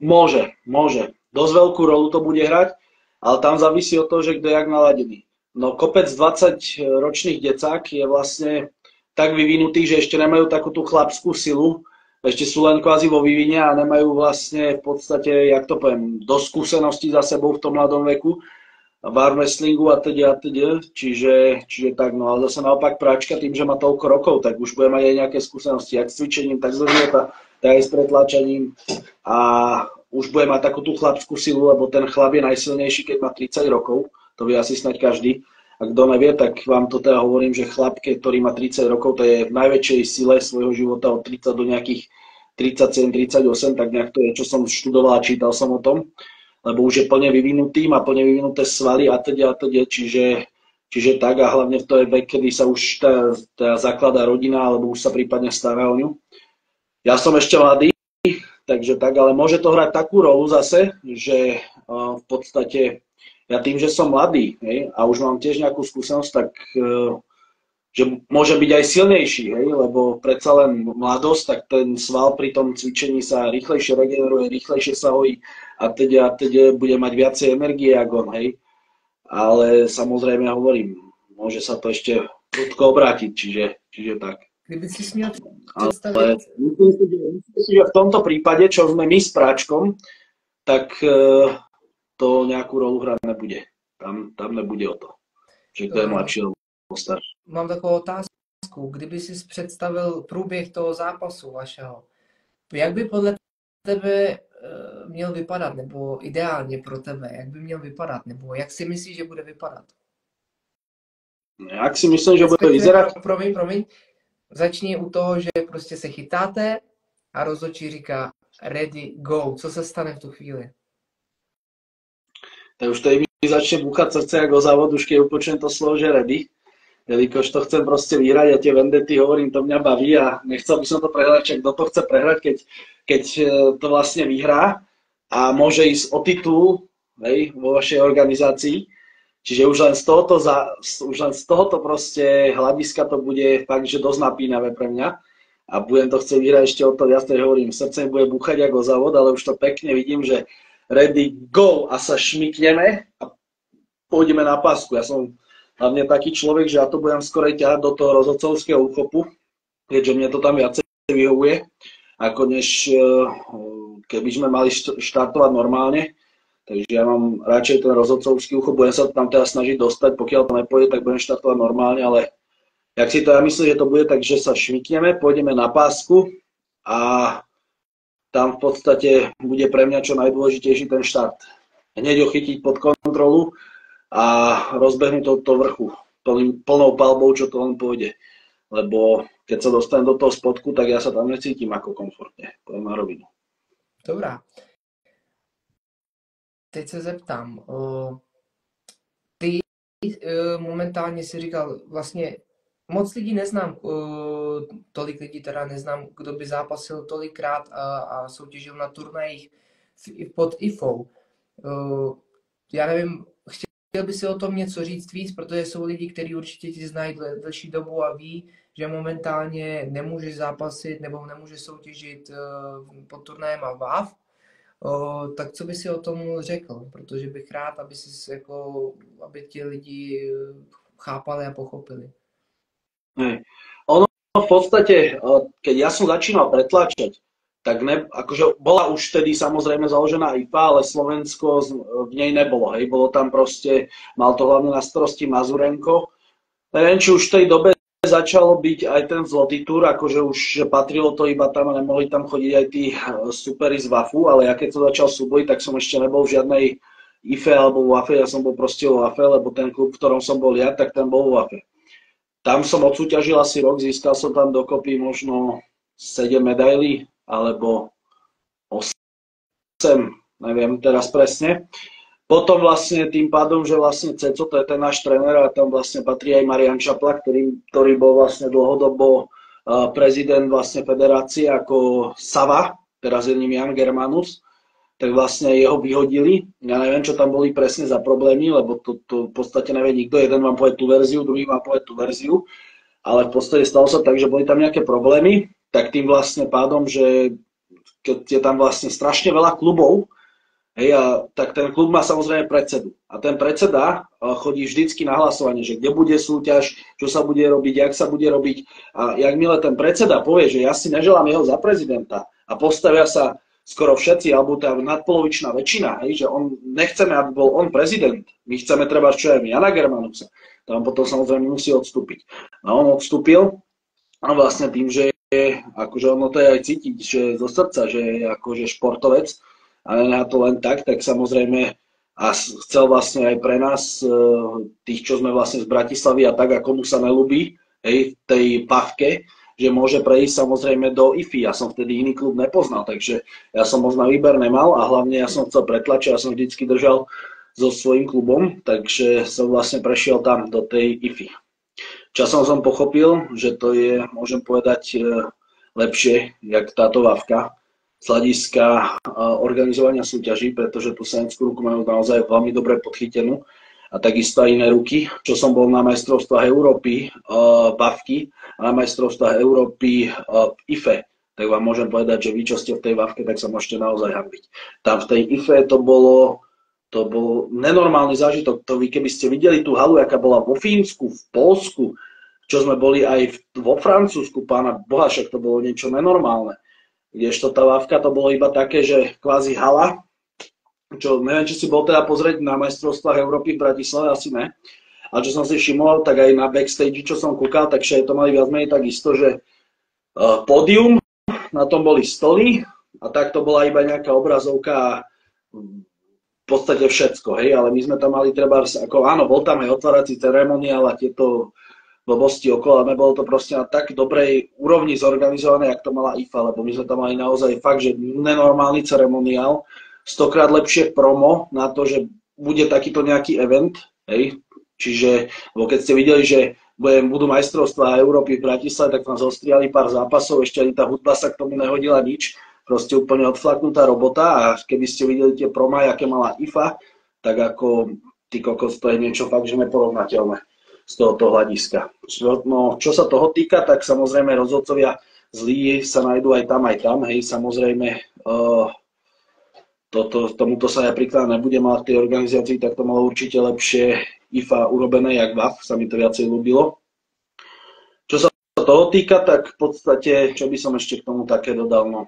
Môže. Dosť veľkú rolu to bude hrať, ale tam závisí od toho, že kto je jak naladený. No kopec 20-ročných decák je vlastne tak vyvinutých, že ešte nemajú takú tú chlapskú silu, ešte sú len kvázi vo vývine a nemajú vlastne v podstate, jak to poviem, dosť skúseností za sebou v tom mladom veku, v arm wrestlingu a teda. Čiže tak, no ale zase naopak práčka tým, že má toľko rokov, tak už bude mať aj nejaké skúsenosti, jak s cvičením, tak zo života, tak aj s pretláčaním a už bude mať takú tú chlapskú silu, lebo ten chlap je najsilnejší, keď má 30 rokov, to vie asi snáď každý. A kto nevie, tak vám to teda hovorím, že chlap, ktorý má 30 rokov, to je v najväčšej sile svojho života od 30 do nejakých 37-38, tak nejak to je, čo som študoval a čítal som o tom, lebo už je plne vyvinutý, má plne vyvinuté svaly a teda, čiže tak a hlavne to je vek, kedy sa už zakladá rodina, alebo už sa prípadne stará o ňu. Ja som ešte mladý, takže tak, ale môže to hrať takú rolu zase, že v podstate ja tým, že som mladý, hej, a už mám tiež nejakú skúsenosť, tak že môže byť aj silnejší, hej, lebo predsa len mladosť, tak ten sval pri tom cvičení sa rýchlejšie regeneruje, rýchlejšie sa hojí a teda bude mať viacej energie ako on, hej. Ale samozrejme hovorím, môže sa to ešte prudko obrátiť, čiže tak. Kdyby si směl představit... Ale myslím si, že v tomto prípade, čo sme my s práčkom, tak to nejakú rolu hrať nebude. Tam nebude o to, že kto je mladší alebo starší. Mám takovou otázku. Kdyby si představil průběh toho zápasu vašeho, jak by podle tebe měl vypadat, nebo ideálně pro tebe, jak by měl vypadat, nebo jak si myslíš, že bude vypadat? Jak si myslím, že bude vyzerať? Promiň. Začni u toho, že prostě se chytáte a rozhodčí říká ready, go. Co se stane v tu chvíli? Tak už tady mi začne búchať srdce ako o závod, už keď upočujem to slovo, že ready. Jelikož to chcem proste vyhrať a tie vendety, hovorím, to mňa baví a nechcel by som to prehrať, čak kto to chce prehrať, keď to vlastne vyhrá a môže ísť o titul, hej, vo vašej organizácii. Čiže už len z tohoto proste hľadiska to bude fakt, že dosť napínavé pre mňa a budem to chcieť vyhrať ešte o to viac, tak hovorím, srdce mi bude búchať ako závod, ale už to pekne vidím, že ready, go a sa šmykneme a pôjdeme na pásku. Ja som hlavne taký človek, že ja to budem skorej ťahať do toho rozhodcovského úchopu, keďže mne to tam viacej vyhovuje, ako než keby sme mali štartovať normálne. Takže ja mám radšej ten rozhodcovský úchop, budem sa tam teda snažiť dostať, pokiaľ to nepôjde, tak budem štartovať normálne, ale Jak si to ja myslím, že to bude tak, že sa šmikneme, pôjdeme na pásku a tam v podstate bude pre mňa čo najdôležitejší ten štart. Hneď ho chytiť pod kontrolu a rozbehnúť to vrchu plnou palbou, čo to len pôjde. Lebo keď sa dostanem do toho spodku, tak ja sa tam necítim ako komfortně. Poviem na rovinu. Dobrá. Teď se zeptám. Ty momentálně si říkal, vlastně moc lidí neznám, tolik lidí teda neznám, kdo by zápasil tolikrát a soutěžil na turnajích pod IFou. Já nevím, chtěl by si o tom něco říct víc, protože jsou lidi, kteří určitě ti znají delší dobu a ví, že momentálně nemůžeš zápasit nebo nemůžeš soutěžit pod turnajem a WAF. Tak co by si o tom řekl? Protože bych rád, aby ti lidi chápali a pochopili. Ono v podstate, keď ja som začínal pretláčať, tak akože bola už vtedy samozrejme založená IFA, ale Slovensko v nej nebolo. Hej. Bolo tam proste, mal to hlavne na starosti Mazurenko. Neviem, či už v tej dobe začalo byť aj ten zlotý túr, akože už patrilo to iba tam a nemohli tam chodiť aj tí superi z WAFu, ale ja keď som začal súboj, tak som ešte nebol v žiadnej IFE alebo WAFe, ja som bol proste vo WAFe, lebo ten klub, v ktorom som bol ja, tak ten bol vo WAFe. Tam som odsúťažil asi rok, získal som tam dokopy možno 7 medailí, alebo 8, neviem teraz presne. Potom vlastne tým pádom, že vlastne Ceco, to je ten náš tréner a tam vlastne patrí aj Marian Čapla, ktorý bol vlastne dlhodobo prezident vlastne federácie ako Sava, teraz je ním Jan Germanus, tak vlastne jeho vyhodili. Ja neviem, čo tam boli presne za problémy, lebo to v podstate nevie nikto. Jeden vám povie tú verziu, druhý vám povie tú verziu, ale v podstate stalo sa tak, že boli tam nejaké problémy, tak tým vlastne pádom, že keď je tam vlastne strašne veľa klubov, hej, tak ten klub má samozrejme predsedu. A ten predseda chodí vždycky na hlasovanie, že kde bude súťaž, čo sa bude robiť, jak sa bude robiť. A jakmile ten predseda povie, že ja si neželám jeho za prezidenta a postavia sa skoro všetci, alebo tá nadpolovičná väčšina, hej, že nechceme, aby bol on prezident, my chceme treba čo aj Jana Germanusa, to on potom samozrejme musí odstúpiť. A on odstúpil a vlastne tým, že akože ono to je aj cítiť, že zo srdca, že je akože športovec, a ne to len tak samozrejme a chcel vlastne aj pre nás, tých, čo sme vlastne z Bratislavy a tak, ako mu sa nelúbi, hej, v tej pavke, že môže prejsť samozrejme do IFI. Ja som vtedy iný klub nepoznal, takže ja som moc na výber nemal a hlavne ja som chcel pretlačiť, ja som vždycky držal so svojím klubom, takže som vlastne prešiel tam do tej IFI. Časom som pochopil, že to je, môžem povedať, lepšie, jak táto vavka, z hľadiska organizovania súťaží, pretože tú senskú ruku majú naozaj veľmi dobre podchytenú a takisto aj iné ruky, čo som bol na majstrovstvách Európy Vavky a na majstrovstvách Európy IFE, tak vám môžem povedať, že vy, čo ste v tej Vavke, tak sa môžete naozaj hanbiť. Tam v tej IFE to bol nenormálny zážitok. To vy, keby ste videli tú halu, aká bola vo Fínsku, v Poľsku, čo sme boli aj vo Francúzsku, pána Boha, však to bolo niečo nenormálne. Kdežto tá Vavka to bolo iba také, že kvázi hala, čo neviem, či si bol teda pozrieť na majstrovstvách Európy v Bratislave, asi ne. A čo som si všimol, tak aj na backstage, čo som kúkal, takže to mali viac menej takisto, že pódium, na tom boli stoly a tak to bola iba nejaká obrazovka a v podstate všetko, hej, ale my sme tam mali treba, ako áno, bol tam aj otvárací ceremoniál a tieto blbosti okolo, ale nebolo to proste na tak dobrej úrovni zorganizované, jak to mala IFA, lebo my sme tam mali naozaj fakt, že nenormálny ceremoniál, 100-krát lepšie promo na to, že bude takýto nejaký event, hej, čiže, lebo keď ste videli, že budú majstrovstvá Európy v Bratislave, tak tam zostriali pár zápasov, ešte ani tá hudba sa k tomu nehodila nič, proste úplne odflaknutá robota a keby ste videli tie promy, aké mala IFA, tak ako ty kokos, to je niečo fakt, že neporovnateľné z tohoto hľadiska. No, čo sa toho týka, tak samozrejme rozhodcovia zlí sa nájdú aj tam, hej, samozrejme tomuto sa ja príklad nebudem, ale v tej organizácii tak to malo určite lepšie IFA urobené, jak WAF, sa mi to viacej ľúbilo. Čo sa toho týka, tak v podstate, čo by som ešte k tomu také dodal, no,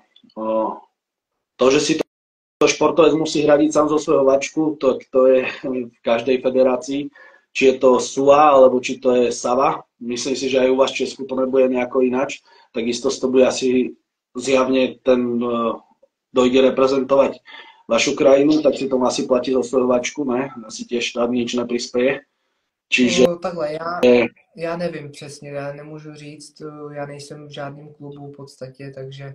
to, že si to športovec musí hradiť sám zo svojho vačku, to je v každej federácii, či je to SUA, alebo či to je SAVA, myslím si, že aj u vás v Česku to nebude nejako ináč, takisto to bude asi zjavne ten dojde reprezentovať vašu krajinu, tak si to asi platí zo svojho vačku, ne? Asi tiež štát nič neprispěje. Čiže... Takhle, já nevím přesně, já nemůžu říct, já nejsem v žádném klubu v podstatě, takže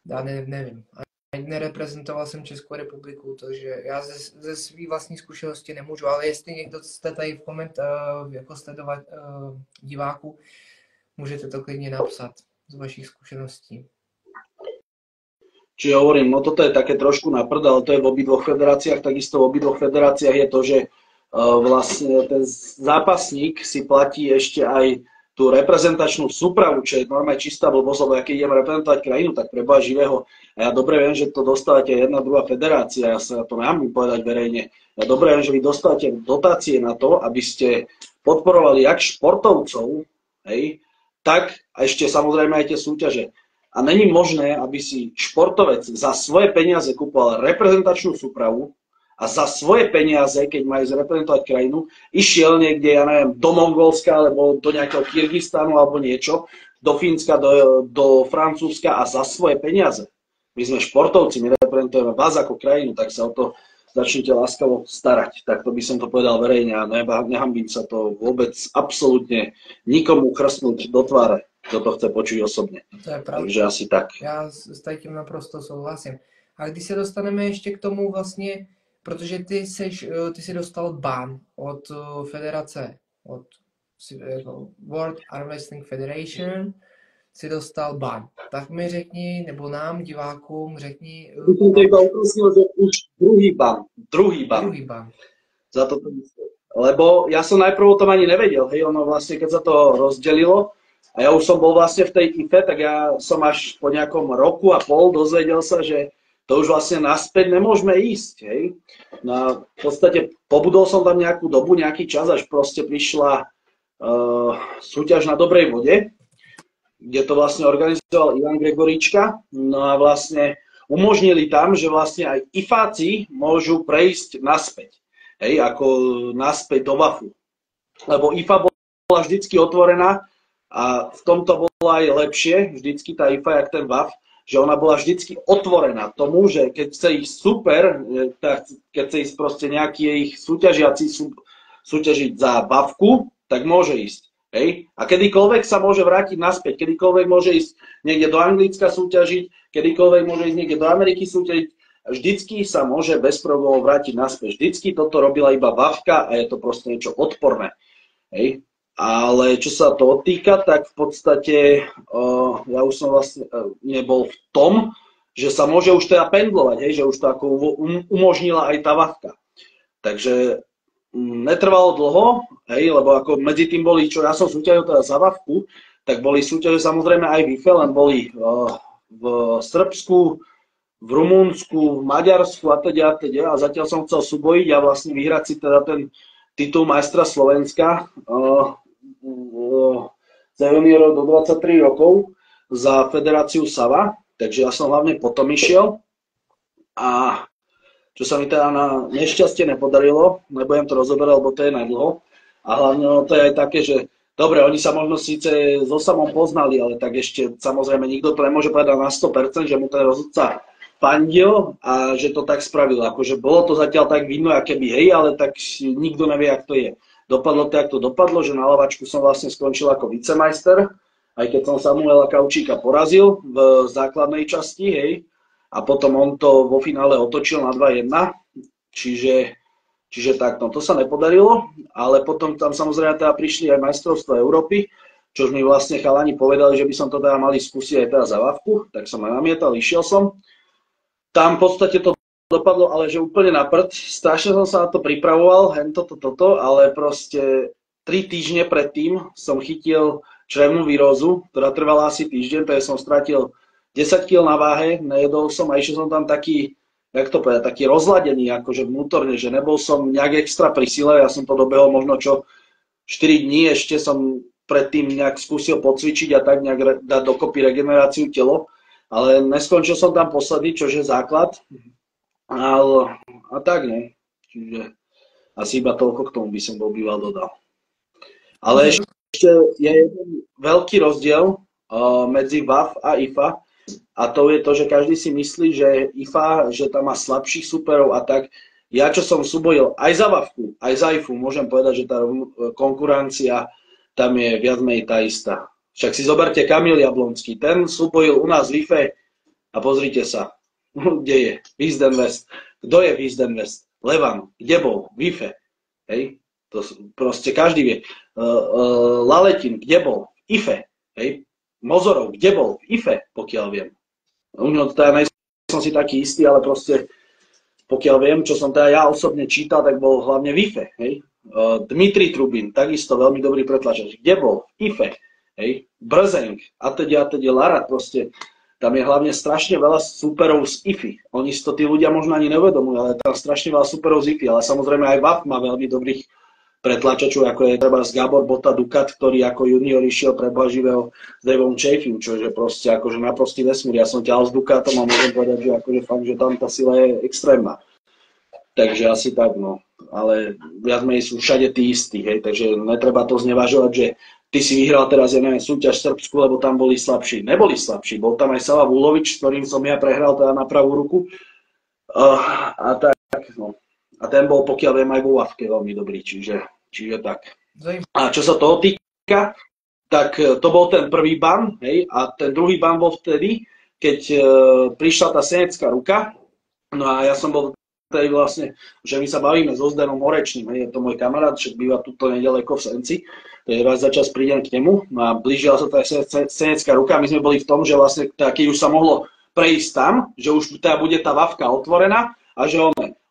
já nevím. Ani nereprezentoval jsem Českou republiku, takže já ze své vlastní zkušenosti nemůžu, ale jestli někdo jste tady v jako sledovat diváků, můžete to klidně napsat z vašich zkušeností. Čiže hovorím, no toto je také trošku na prd, ale to je v obidvoch federáciách, takisto v obidvoch federáciách je to, že vlastne ten zápasník si platí ešte aj tú reprezentačnú súpravu, čo je normálne čistá blbosť, lebo keď idem reprezentovať krajinu, tak preboha živého. A ja dobre viem, že to dostávate jedna, druhá federácia, ja sa to nemám povedať verejne. Ja dobre viem, že vy dostávate dotácie na to, aby ste podporovali jak športovcov, hej, tak a ešte samozrejme aj tie súťaže. A není možné, aby si športovec za svoje peniaze kúpoval reprezentačnú súpravu a za svoje peniaze, keď majú zreprezentovať krajinu, išiel niekde, ja neviem, do Mongolska alebo do nejakého Kyrgyzstanu alebo niečo, do Fínska, do Francúzska a za svoje peniaze. My sme športovci, my reprezentujeme vás ako krajinu, tak sa o to začnite láskavo starať. Tak to by som to povedal verejne a nehambím sa to vôbec absolútne nikomu chrstnúť do tváre, kto to chce počuť osobně. To je pravda. Takže asi tak. Já s tím naprosto souhlasím. A když se dostaneme ještě k tomu vlastně, protože ty jsi dostal ban od federace, od World Arm Wrestling Federation, si dostal ban. Tak mi řekni, nebo nám, divákům, řekni... Som to iba upresnil, že už druhý ban. Za to myslím. Lebo ja som najprv o tom ani nevedel, hej, ono vlastne, keď sa to rozdelilo, a ja už som bol vlastne v tej IFE, tak ja som až po nejakom roku a pol dozvedel sa, že to už vlastne naspäť nemôžeme ísť. Hej. No a v podstate pobudol som tam nejakú dobu, nejaký čas, až proste prišla súťaž na dobrej vode, kde to vlastne organizoval Ivan Gregoríčka. No a vlastne umožnili tam, že vlastne aj IFáci môžu prejsť naspäť. Hej, ako naspäť do WAFu. Lebo IFA bola vždycky otvorená, a v tomto bolo aj lepšie, vždycky tá IFA, jak ten WAF, že ona bola vždycky otvorená tomu, že keď chce ísť super, keď chce ísť proste nejaký ich súťažiaci súťažiť za bavku, tak môže ísť. Hej? A kedykoľvek sa môže vrátiť naspäť, kedykoľvek môže ísť niekde do Anglicka súťažiť, kedykoľvek môže ísť niekde do Ameriky súťažiť, vždycky sa môže bez problémov vrátiť naspäť. Vždycky toto robila iba bavka a je to proste niečo odporné. Hej? Ale čo sa to týka, tak v podstate ja už som vlastne nebol v tom, že sa môže už teda pendlovať, hej, že už to ako umožnila aj tá vavka. Takže netrvalo dlho, hej, lebo ako medzi tým boli, čo ja som súťažil teda za vavku, tak boli súťaže samozrejme aj v IFE, len boli v Srbsku, v Rumunsku, v Maďarsku a teda a zatiaľ som chcel súbojiť a vlastne vyhrať si teda ten titul majstra Slovenska za juniorov do 23 rokov za federáciu SAVA, takže ja som hlavne potom išiel a čo sa mi teda na nešťastie nepodarilo, nebudem to rozoberať, lebo to je nadlho a hlavne to je aj také, že dobre, oni sa možno síce so Samom poznali, ale tak ešte samozrejme nikto to nemôže povedať na 100%, že mu ten rozhodca fandil a že to tak spravil. Akože bolo to zatiaľ tak vidno, aké by hej, ale tak nikto nevie, jak to je. Dopadlo to, jak to dopadlo, že na lavačku som vlastne skončil ako vicemajster, aj keď som Samuela Kaučíka porazil v základnej časti, hej, a potom on to vo finále otočil na 2-1, čiže tak, no to sa nepodarilo, ale potom tam samozrejme teda prišli aj majstrovstvá Európy, čož mi vlastne chalani povedali, že by som to teda mali skúsiť aj teda za vavku, tak som aj namietal, išiel som. Tam v podstate to dopadlo, ale že úplne na prd. Strašne som sa na to pripravoval, toto, ale proste 3 týždne predtým som chytil črevnú výrozu, ktorá trvala asi týždeň, takže som stratil 10 kg na váhe, nejedol som a išiel som tam taký, jak to povedať, taký rozladený, akože vnútorne, že nebol som nejak extra pri sile, ja som to dobehol možno 4 dní, ešte som predtým nejak skúsil pocvičiť a tak nejak dať dokopy regeneráciu telo, ale neskončil som tam posledný, čo je základ. A tak ne. Čiže asi iba toľko k tomu by som bol býval dodal. Ale ešte je jeden veľký rozdiel medzi WAF a IFA a to je to, že každý si myslí, že IFA, že tam má slabších superov a tak. Ja, čo som súbojil aj za WAFku, aj za IFU, môžem povedať, že tá konkurencia tam je viac menej tá istá. Však si zoberte Kamil Jablonský, ten súbojil u nás v IFE a pozrite sa, kde je Wisden West. Kto je Wisden West? Levan, kde bol? V IFE. Hej? To proste každý vie. Laletin, kde bol? V IFE. Hej? Mozorov, kde bol? V IFE, pokiaľ viem. No, teda som si taký istý, ale proste pokiaľ viem, čo som teda ja osobne čítal, tak bol hlavne v IFE. Hej? Dmitrij Trubin, takisto veľmi dobrý pretlačač. Kde bol? V IFE. Hej? Brzenk, a teda Lara, proste tam je hlavne strašne veľa súperov z IFI. Oni si to tí ľudia možno ani nevedomujú, ale tam strašne veľa súperov z IFI. Ale samozrejme aj WAF má veľmi dobrých pretlačačov, ako je treba z Gabor Bota Dukat, ktorý ako junior išiel pre Blaživého s Davom Chaffeem, čo je proste akože naprostý vesmír. Ja som ťahal s Dukatom a môžem povedať, že akože fakt, že tam tá sila je extrémna. Takže asi tak, no. Ale viac menej sú všade tí istí, hej, takže netreba to znevažovať, že ty si vyhral teraz, ja neviem, súťaž v Srbsku, lebo tam boli slabší. Neboli slabší, bol tam aj Sava Vulovič, s ktorým som ja prehral teda na pravú ruku. A tak, no. A ten bol, pokiaľ viem, aj vo WAFke veľmi dobrý, čiže tak. A čo sa toho týka, tak to bol ten prvý ban, hej, a ten druhý ban bol vtedy, keď prišla tá senecká ruka, no a ja som bol vtedy vlastne, že my sa bavíme so Zdenom Horečným, hej, je to môj kamarát, však býva tuto nedaleko v Senci, takže raz za čas prídem k nemu, no a blížila sa tá senecká ruka, my sme boli v tom, že vlastne, keď už sa mohlo prejsť tam, že už teda bude tá WAFka otvorená, a že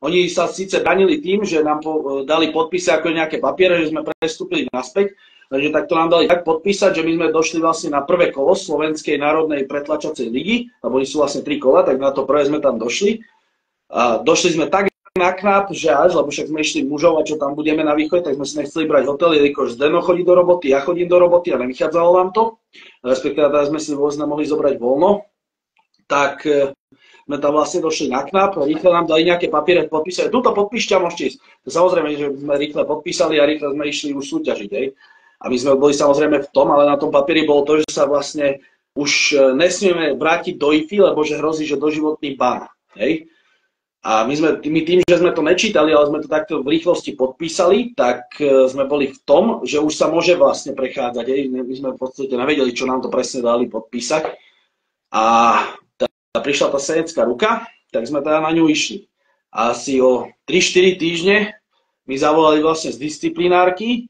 oni sa síce danili tým, že nám dali podpísať ako nejaké papiere, že sme prestúpili naspäť, takže takto nám dali tak podpísať, že my sme došli vlastne na prvé kolo Slovenskej národnej pretlačacej ligy, lebo oni sú vlastne 3 kola, tak na to prvé sme tam došli. A došli sme tak na knap, že až, lebo však sme išli mužov a čo tam budeme na východe, tak sme si nechceli brať hotel, jelikož Zdeno chodí do roboty, ja chodím do roboty a nevychádzalo nám to, respektíve teraz sme si vôzne mohli zobrať voľno, tak sme tam vlastne došli na knap, rýchle nám dali nejaké papiere, podpísali, tuto podpíšte a môžete ísť. Samozrejme, že sme rýchle podpísali a rýchle sme išli už súťažiť. Hej. A my sme boli samozrejme v tom, ale na tom papieri bolo to, že sa vlastne už nesmieme vrátiť do IFI, lebo že hrozí, že doživotný ban. Hej. A my tým, že sme to nečítali, ale sme to takto v rýchlosti podpísali, tak sme boli v tom, že už sa môže vlastne prechádzať. Hej. My sme v podstate nevedeli, čo nám to presne dali podpísať. A prišla tá senecká ruka, tak sme teda na ňu išli. Asi o 3-4 týždne mi zavolali vlastne z disciplinárky,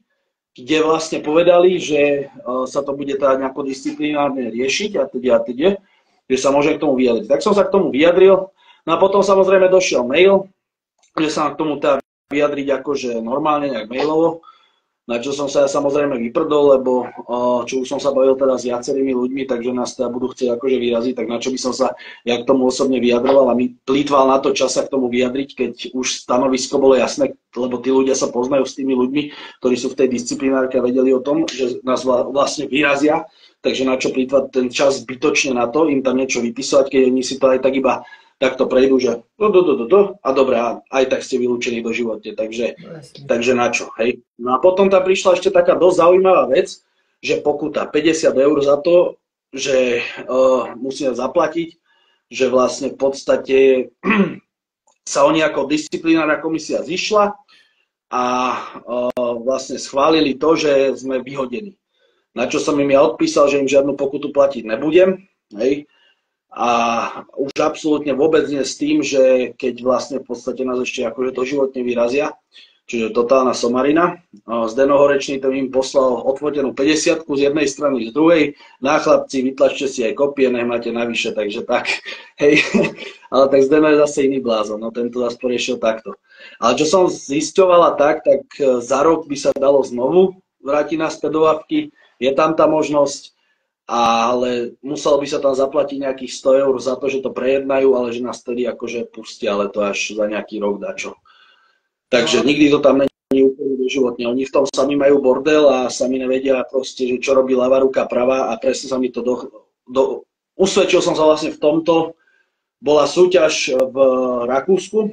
kde vlastne povedali, že sa to bude teda nejako disciplinárne riešiť a teda, že sa môžem k tomu vyjadriť. Tak som sa k tomu vyjadril, no a potom samozrejme došiel mail, že sa k tomu teda vyjadriť akože normálne, nejak mailovo, na čo som sa samozrejme vyprdol, lebo čo už som sa bavil teda s viacerými ľuďmi, takže nás teda budú chcieť akože vyraziť, tak na čo by som sa ja k tomu osobne vyjadroval a mi plýtval na to čas sa k tomu vyjadriť, keď už stanovisko bolo jasné, lebo tí ľudia sa poznajú s tými ľuďmi, ktorí sú v tej disciplinárke a vedeli o tom, že nás vlastne vyrazia, takže na čo plýtvať ten čas zbytočne na to, im tam niečo vypísať, keď oni si to aj tak iba takto prejdú, že a dobré, aj tak ste vylúčení do života, takže na čo, hej. No a potom tam prišla ešte taká dosť zaujímavá vec, že pokuta 50 eur za to, že musíme zaplatiť, že vlastne v podstate sa oni ako disciplinárna komisia zišla a vlastne schválili to, že sme vyhodení. Na čo som im ja odpísal, že im žiadnu pokutu platiť nebudem, hej. A už absolútne vôbec nie s tým, že keď vlastne v podstate nás ešte akože doživotne vyrazia, čiže totálna somarina. Zdeno Horečný to im poslal odfotenú 50 z jednej strany, z druhej. Na chlapci, vytlačte si aj kopie, nech máte navyše, takže tak, hej. Ale tak Zdeno je zase iný blázon, no tento zase poriešil takto. Ale čo som zisťovala tak za rok by sa dalo znovu vrátiť naspäť do WAFky, je tam tá možnosť, ale muselo by sa tam zaplatiť nejakých 100 eur za to, že to prejednajú, ale že nás tedy akože pustia, ale to až za nejaký rok dačo. Takže nikdy to tam není úplne doživotne. Oni v tom sami majú bordel a sami nevedia proste, že čo robí ľavá ruka pravá a presne sa mi to usvedčil som sa vlastne v tomto. Bola súťaž v Rakúsku.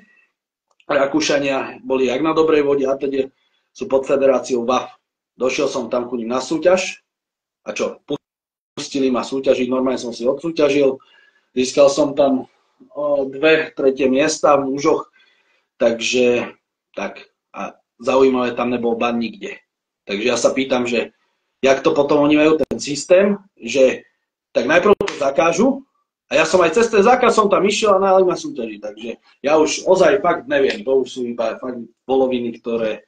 Rakúšania boli jak na dobrej vode a teda sú pod federáciou WAF. došiel som tam ku ním na súťaž a čo, pustili ma súťažiť, normálne som si odsúťažil, získal som tam 2 tretie miesta v mužoch, takže tak a zaujímavé, tam nebol ban nikde. Takže ja sa pýtam, že jak to potom oni majú ten systém, že tak najprv to zakážu a ja som aj cez ten zákaz som tam išiel a najali ma súťaži, takže ja už ozaj fakt neviem, to už sú iba fakt poloviny, ktoré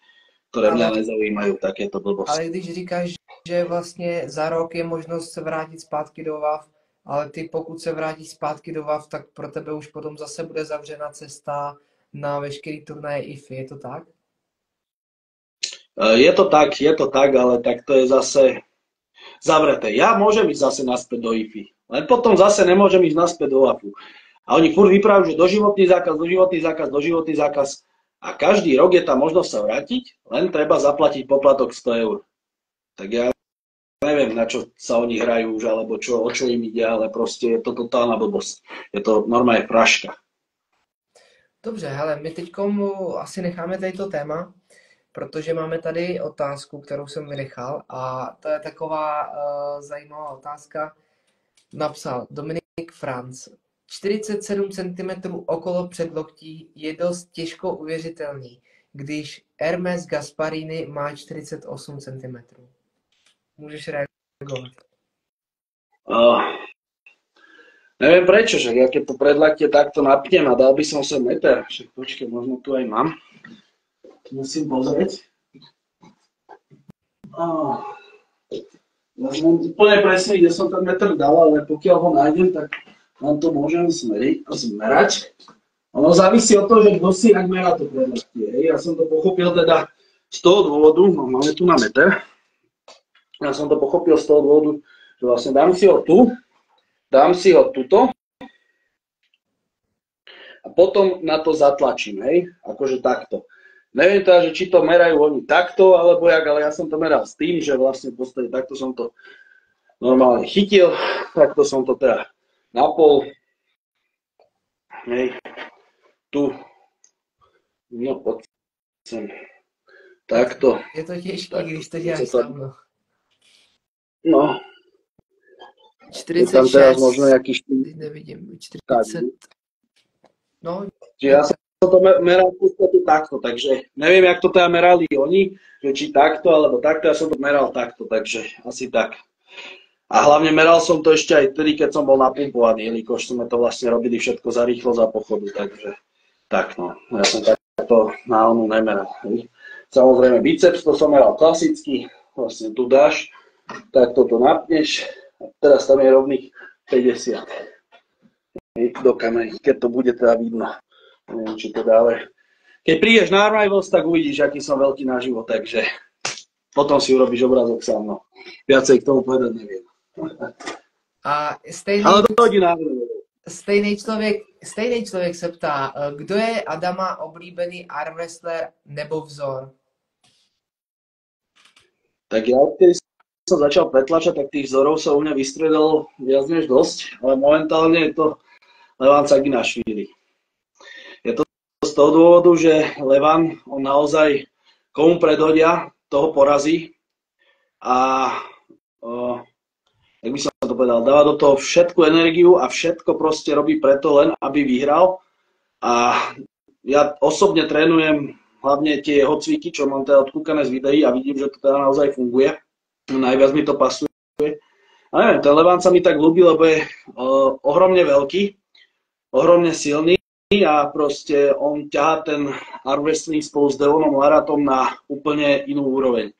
mňa nezaujímajú, takéto blbosti. Ale když říkáš, že vlastně za rok je možnost se vrátit zpátky do WAF, ale ty pokud se vrátíš zpátky do WAF, tak pro tebe už potom zase bude zavřena cesta na veškerý turnaje IFI, je to tak? Je to tak, ale tak to je zase zavreté. Ja môžem ísť zase naspäť do IFI, len potom zase nemôžem ísť naspäť do WAFu. A oni furt vyprávajú, že doživotný zákaz. A každý rok je tam možnosť sa vrátiť, len treba zaplatiť poplatok 100 eur. Tak ja neviem, na čo sa oni hrajú už, alebo o čo im ide, ale proste je to totálna blbosť. Je to normálne fraška. Dobře, hele, my teď asi necháme tady to téma, protože máme tady otázku, kterou jsem vynechal a to je taková zajímavá otázka. Napsal Dominik Franc. 47 cm okolo předloktí je dost těžko uvěřitelný, když Hermes Gasparini má 48 cm. Můžeš reagovat? Neviem prečo, že ja keď to predlaktie takto napnem a dal by som sa meter, však počkej, možno tu aj mám. Musím pozrieť. Ja som úplne presne, kde som ten meter dal, ale pokiaľ ho nájdem, tak vám to môžem zmerať. Ono závisí od toho, že kto si ak merá to predlaktie. Ja som to pochopil teda z toho dôvodu, no máme tu na meter. Ja som to pochopil z toho dôvodu, že vlastne dám si ho tu, dám si ho tuto a potom na to zatlačím, hej, akože takto. Neviem teda, že či to merajú oni takto, alebo jak, ale ja som to meral s tým, že vlastne v podstate takto som to normálne chytil, takto som to teda napol, hej, tu, no poď sem, takto. Je to těžké, když to děláš sám. No. 46, tam teraz možno nejaký nevidím, 40, no. Čiže ja som to meral v podstate takto, takže neviem, jak to teda merali oni, že či takto alebo takto, ja som to meral takto, takže asi tak. A hlavne meral som to ešte aj vtedy, keď som bol napumpovaný, jelikož sme to vlastne robili všetko za rýchlo, za pochodu, takže tak no, ja som takto na onu nemeral. Samozrejme biceps, to som meral klasicky, vlastne tu dáš, tak toto napneš, a teraz tam je rovných 50 do kamery, keď to bude teda vidno. Neviem, či teda, ale keď prídeš na Rivals, tak uvidíš, aký som veľký naživo, takže potom si urobíš obrázok sám, no. Viacej k tomu povedať neviem. A stejný člověk se ptá, kdo je Adama oblíbený armwrestler nebo vzor? Tak ja odkedy som začal pretlačať, tak tých vzorov sa u mňa vystriedalo viac než dosť, ale momentálne je to Levan Saginašvili. Je to z toho dôvodu, že Levan, on naozaj komu predhodia, toho porazí a jak by som to povedal, dáva do toho všetku energiu a všetko proste robí preto len, aby vyhral. A ja osobne trénujem hlavne tie jeho cviky, čo mám teda odkúkané z videí a vidím, že to teda naozaj funguje. Najviac mi to pasuje. A neviem, ten Levan sa mi tak ľúbi, lebo je ohromne veľký, ohromne silný a proste on ťahá ten arm wrestling spolu s Devonom Laratom na úplne inú úroveň.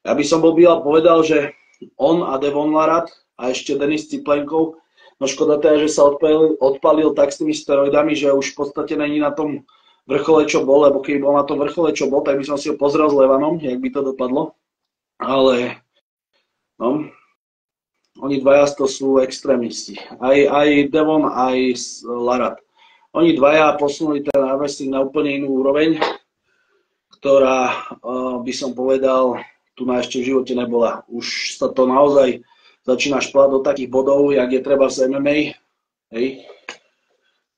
Ja by som bol býval povedal, že on a Devon Larat a ešte Denis Ciplenkov, no škoda teda, že sa odpalil tak s tými steroidami, že už v podstate není na tom vrchole, čo bol, lebo keby bol na tom vrchole, čo bol, tak by som si ho pozrel s Levanom, jak by to dopadlo. Ale no, oni dvaja to sú extrémisti. Aj Devon, aj Larat. Oni dvaja posunuli ten armwrestling na úplne inú úroveň, ktorá by som povedal, tu na ešte v živote nebola. Už sa to naozaj začína šplať do takých bodov, jak je treba z MMA. Hej.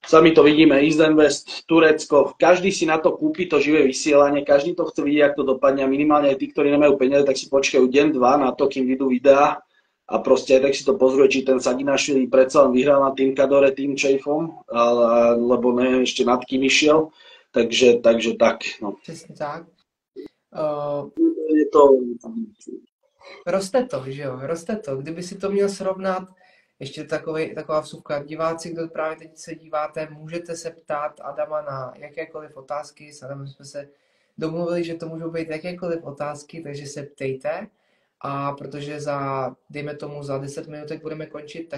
Sami to vidíme, East and West, Turecko, každý si na to kúpi to živé vysielanie, každý to chce vidieť, ako to dopadne a minimálne aj tí, ktorí nemajú peniaze, tak si počkajú deň, dva na to, kým vidú videá a proste aj tak si to pozrú, či ten Saginašvili predsa len vyhral na tým Kadore, tým Chaffom, lebo neviem ešte nad kým išiel, takže tak. No. Přesně tak. Je to... Roste to, že jo, roste to. Kdyby si to měl srovnat, ještě taková vsuvka, diváci, kdo právě teď se díváte, můžete se ptát Adama na jakékoliv otázky, s Adamem jsme se domluvili, že to můžou být jakékoliv otázky, takže se ptejte. A protože dejme tomu, za 10 minutek budeme končit,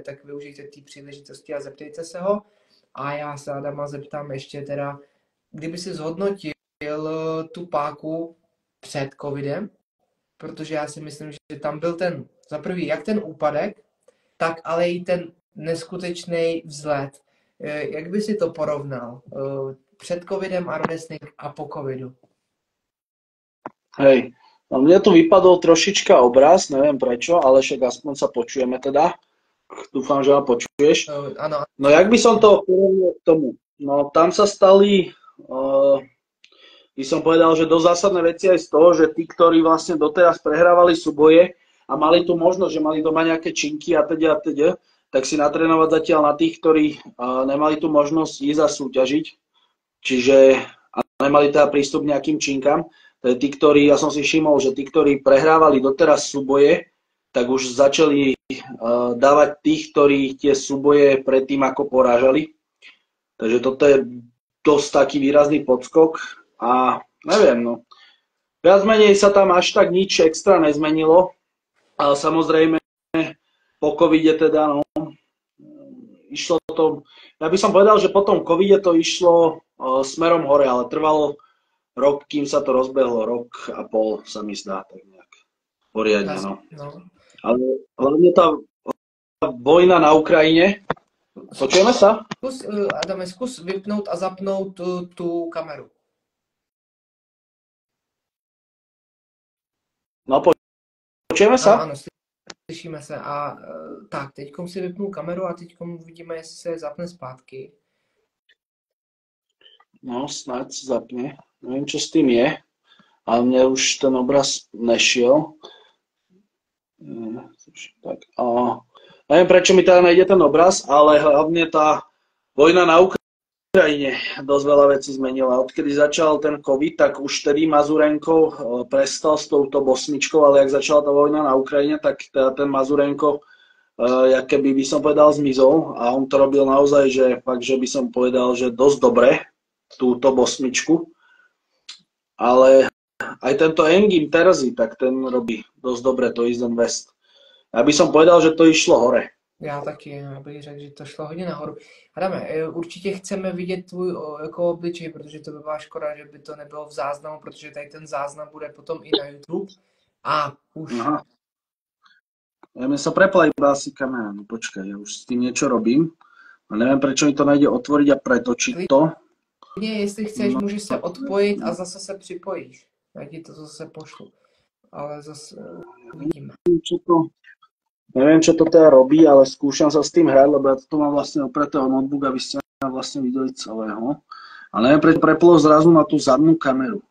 tak využijte té příležitosti a zeptejte se ho. A já se Adama zeptám ještě teda, kdyby si zhodnotil tu páku před covidem, protože já si myslím, že tam byl za prvý, jak ten úpadek, tak ale i ten neskutečný vzlet. Jak by si to porovnal? Před covidem a wrestling a po covidu? Hej, no mne tu vypadol trošička obraz, neviem prečo, ale však aspoň sa počujeme teda. Dúfam, že ma počuješ. Áno. No jak by som to porovnal k tomu? No tam sa stali, by som povedal, že dosť zásadné veci aj z toho, že tí, ktorí vlastne doteraz prehrávali súboje a mali tu možnosť, že mali doma nejaké činky a teda, tak si natrénovať zatiaľ na tých, ktorí nemali tu možnosť ísť a súťažiť. Čiže nemali teda prístup k nejakým činkám. To je tí, ktorí, ja som si všimol, že tí, ktorí prehrávali doteraz súboje, tak už začali dávať tých, ktorí tie súboje predtým ako porážali. Takže toto je dosť taký výrazný podskok a neviem, no. Viac menej sa tam až tak nič extra nezmenilo, ale samozrejme po covide teda, no, išlo to, ja by som povedal, že po tom covide to išlo smerom hore, ale trvalo rok, kým sa to rozbehlo, rok a pol sa mi zdá, tak nejak poriadne, no. Ale hlavne tá vojna na Ukrajine, počujeme sa? Adame, skús vypnout a zapnout tú kameru. No, počujeme sa? Áno, slyšíme se. A tak, teďkom si vypnul kameru a teďkom uvidíme, jestli se zapne zpátky. No, snáď sa zapne. Neviem, čo s tým je, ale mne už ten obraz nešiel. Tak, neviem, prečo mi teda nejde ten obraz, ale hlavne tá vojna na Ukrajine dosť veľa vecí zmenila. Odkedy začal ten COVID, tak už tedy Mazurenko prestal s touto bosmičkou, ale jak začala tá vojna na Ukrajine, tak ten Mazurenko, jak keby by som povedal, zmizol a on to robil naozaj, že fakt, že by som povedal, že dosť dobre, túto bosmičku. Ale aj tento Engin Terzi, tak ten robí dosť dobre to East and West. Ja by som povedal, že to išlo hore. Já taky, já bych řekl, že to šlo hodně nahoru. Adame, určitě chceme vidět tvůj jako obličej, protože to by byla škoda, že by to nebylo v záznamu, protože tady ten záznam bude potom i na YouTube. A už. Aha. Ja mi sa prepla iba asi kamera, no počkaj, ja už s tým niečo robím. A neviem, prečo mi to nejde otvoriť a pretočiť to. Jestli chceš, můžeš se odpojit a zase se připojíš. Já ti to zase pošlu. Ale zase uvidíme. Neviem, čo to teda robí, ale skúšam sa s tým hrať, lebo ja to mám vlastne opretého notebook, aby ste ma vlastne videli celého. A neviem, prečo preplo zrazu na tú zadnú kameru.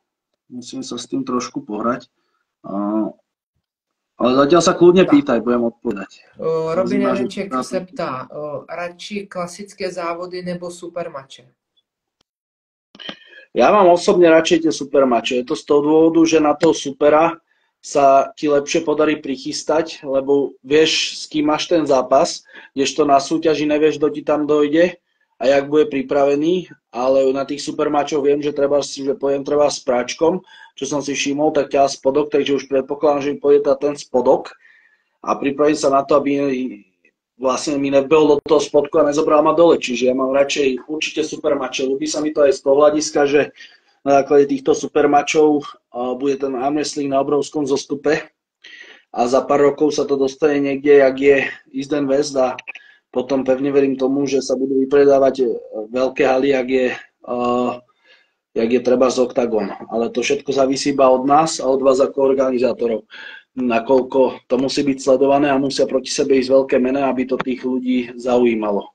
Musím sa s tým trošku pohrať. Ale zatiaľ sa kľudne pýtaj, budem odpovedať. Robin Janeček se ptá, radši klasické závody nebo supermače? Ja mám osobne radšej tie supermače. Je to z toho dôvodu, že na toho supera sa ti lepšie podarí prichystať, lebo vieš, s kým máš ten zápas, kdežto na súťaži nevieš, kto ti tam dojde a jak bude pripravený, ale na tých supermačoch viem, že pojem treba s práčkom, čo som si všimol, tak ťa spodok, takže už predpokladám, že mi pôjde ten spodok a pripravím sa na to, aby vlastne mi nebol do toho spodku a nezobral ma dole, čiže ja mám radšej určite supermače. Ľubí sa mi to aj z toho hľadiska, že na základe týchto supermačov bude ten arm wrestling na obrovskom zostupe a za pár rokov sa to dostane niekde, jak je East and West a potom pevne verím tomu, že sa budú vypredávať veľké haly, jak je treba z Octagon. Ale to všetko závisí iba od nás a od vás ako organizátorov. Nakoľko to musí byť sledované a musia proti sebe ísť veľké mená, aby to tých ľudí zaujímalo.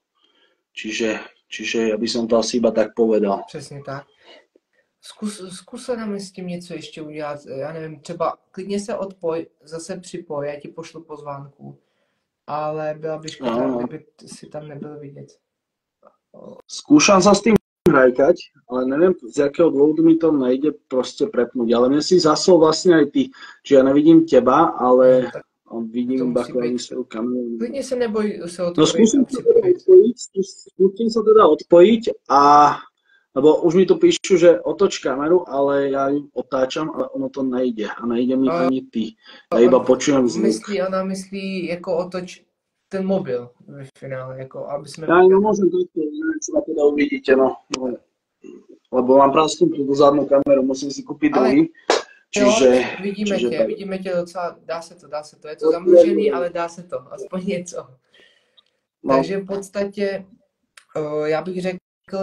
Čiže Čiže ja by som to asi iba tak povedal. Přesně tak. Zkus se nám s tím něco ještě udělat. Já nevím, třeba klidně se odpoj, zase připoj, já ti pošlu pozvánku. Ale byla by škoda, No, kdyby si tam nebyl vidět. skúšam sa s tým hrajkať, ale neviem, z jakého dôvodu mi to nejde proste prepnúť. Ale mne si zasol vlastne aj ty. Čiže ja nevidím teba, ale Tak vidím to iba musí být. svoju kameru. Klidně se neboj se No odpojit a připojit. skúsim sa teda odpojiť a lebo už mi tu píšu, že otoč kameru, ale ja ju otáčam, ale ono to nejde. A nejde mi ani ty. Ja iba počujem zvuk. Ona myslí jako otoč ten mobil ve finále, jako aby jsme... Ja no môžem takto, neviem, čo ma teda uvidíte, no. Lebo mám prasknutú tú zadnú kameru, musím si kúpiť Ale druhý. Čiže, jo, vidíme tě docela, dá se to. Je to zamlžený, ale dá se to, aspoň něco. No. Takže v podstatě já bych řekl,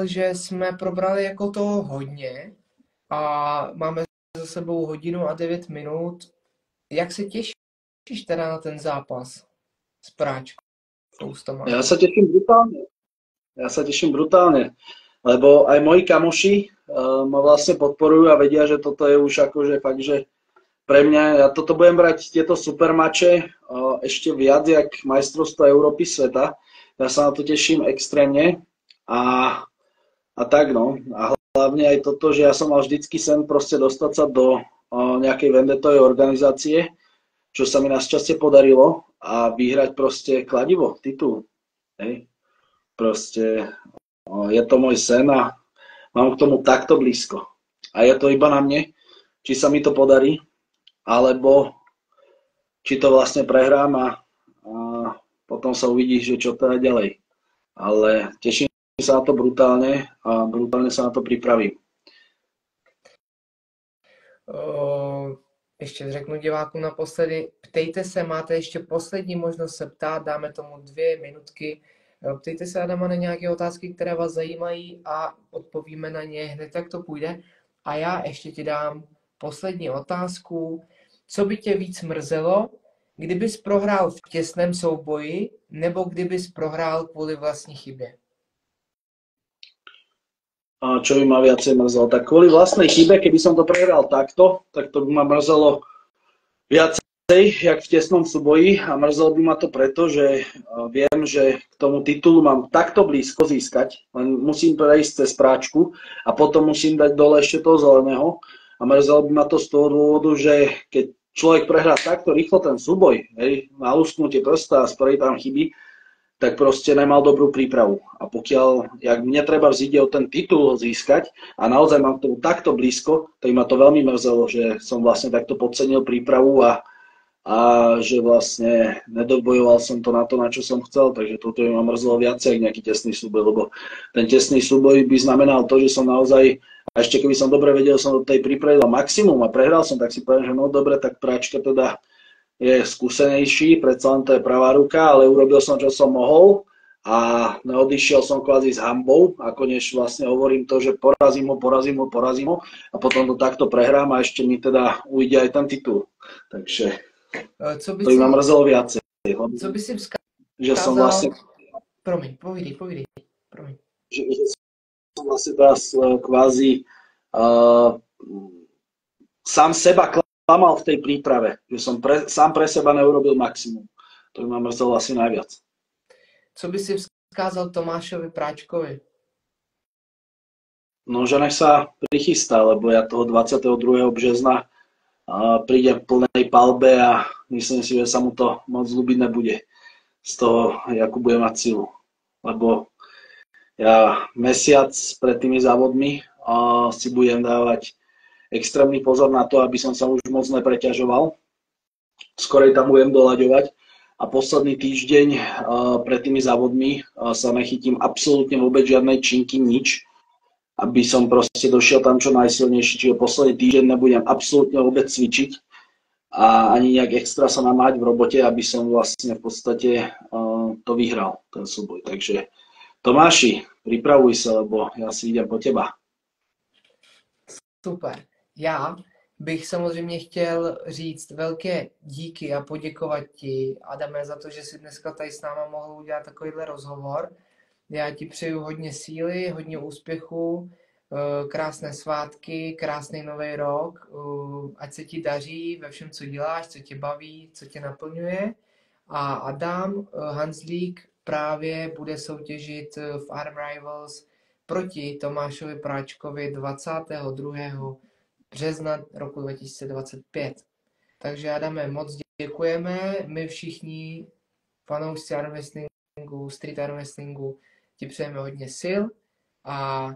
že jsme probrali jako to hodně a máme za sebou 1:09 minut. Jak se těšíš teda na ten zápas s Práčkou? Ja sa teším brutálne. Lebo aj moji kamoši ma vlastne podporujú a vedia, že toto je už akože fakt, že pre mňa, ja toto budem brať tieto supermače ešte viac jak majstrovstvo Európy sveta. Ja sa na to teším extrémne a tak no. A hlavne aj toto, že ja som mal vždycky sen proste dostať sa do nejakej vendetovej organizácie, čo sa mi našťastie podarilo a vyhrať proste kladivo, titul. Hej. Proste je to môj sen a mám k tomu takto blízko. A je to iba na mne, či sa mi to podarí, alebo či to vlastne prehrám a potom sa uvidí, že čo teda ďalej. Ale teším sa na to brutálne a brutálne sa na to pripravím. Ještě řeknu divákům naposledy, ptejte se, máte ještě poslední možnost se ptát, dáme tomu 2 minutky. Ptejte se Adama na nějaké otázky, které vás zajímají a odpovíme na ně hned, jak to půjde. A já ještě ti dám poslední otázku. Co by tě víc mrzelo, kdybys prohrál v těsném souboji, nebo kdybys prohrál kvůli vlastní chybě? Čo by ma viacej mrzelo? Tak kvôli vlastnej chybe, keby som to prehral takto, tak to by ma mrzelo viacej, jak v tesnom súboji. A mrzelo by ma to preto, že viem, že k tomu titulu mám takto blízko získať, len musím prejsť cez Práčku a potom musím dať dole ešte toho zeleného. A mrzelo by ma to z toho dôvodu, že keď človek prehrá takto rýchlo ten súboj, hej, na lusknutie prsta a spraví tam chyby, tak proste nemal dobrú prípravu. A pokiaľ, jak mne treba ide o ten titul získať a naozaj mám k tomu takto blízko, tak ma to veľmi mrzelo, že som vlastne takto podcenil prípravu a že vlastne nedobojoval som to, na čo som chcel, takže toto by ma mrzelo viacej ako nejaký tesný súboj, lebo ten tesný súboj by znamenal to, že som naozaj, a ešte keby som dobre vedel, som do tej prípravy dal maximum a prehral som, tak si poviem, že no dobre, tak Práčka teda je skúsenejší, predsa len to je pravá ruka, ale urobil som, čo som mohol a neodišiel som kvázi s hanbou, ako než vlastne hovorím to, že porazím ho a potom to takto prehrám a ešte mi teda ujde aj ten titul. Takže to by ma mrzelo viacej. Co by si vzkázal? Že som vlastne... Promiň, povídej. Promiň. Že som vlastne teraz kvázi sám seba klamal v tej príprave, že som sám pre seba neurobil maximum. To by ma mrzelo asi najviac. Co by si vzkázal Tomášovi Práčkovi? No, že nech sa prichystá, lebo ja toho 22. března prídem v plnej palbe a myslím si, že sa mu to moc ľúbiť nebude z toho, akú bude mať silu. Lebo ja mesiac pred tými závodmi si budem dávať extrémny pozor na to, aby som sa už moc nepreťažoval. Skorej tam budem doľaďovať a posledný týždeň pred tými závodmi sa nechytím absolútne vôbec žiadnej činky, nič, aby som proste došiel tam čo najsilnejší, čiže posledný týždeň nebudem absolútne vôbec cvičiť a ani nejak extra sa namáhať v robote, aby som vlastne v podstate to vyhral, ten súboj. Takže Tomáši, pripravuj sa, lebo ja si idem po teba. Super. Já bych samozřejmě chtěl říct velké díky a poděkovat ti, Adame, za to, že jsi dneska tady s náma mohl udělat takovýhle rozhovor. Já ti přeju hodně síly, hodně úspěchu, krásné svátky, krásný nový rok, ať se ti daří ve všem, co děláš, co tě baví, co tě naplňuje. A Adam Hanzlík právě bude soutěžit v Arm Rivals proti Tomášovi Práčkovi 22. března roku 2025. Takže Adame, moc děkujeme. My všichni fanoušci arm wrestlingu, street arm wrestlingu ti přejeme hodně sil a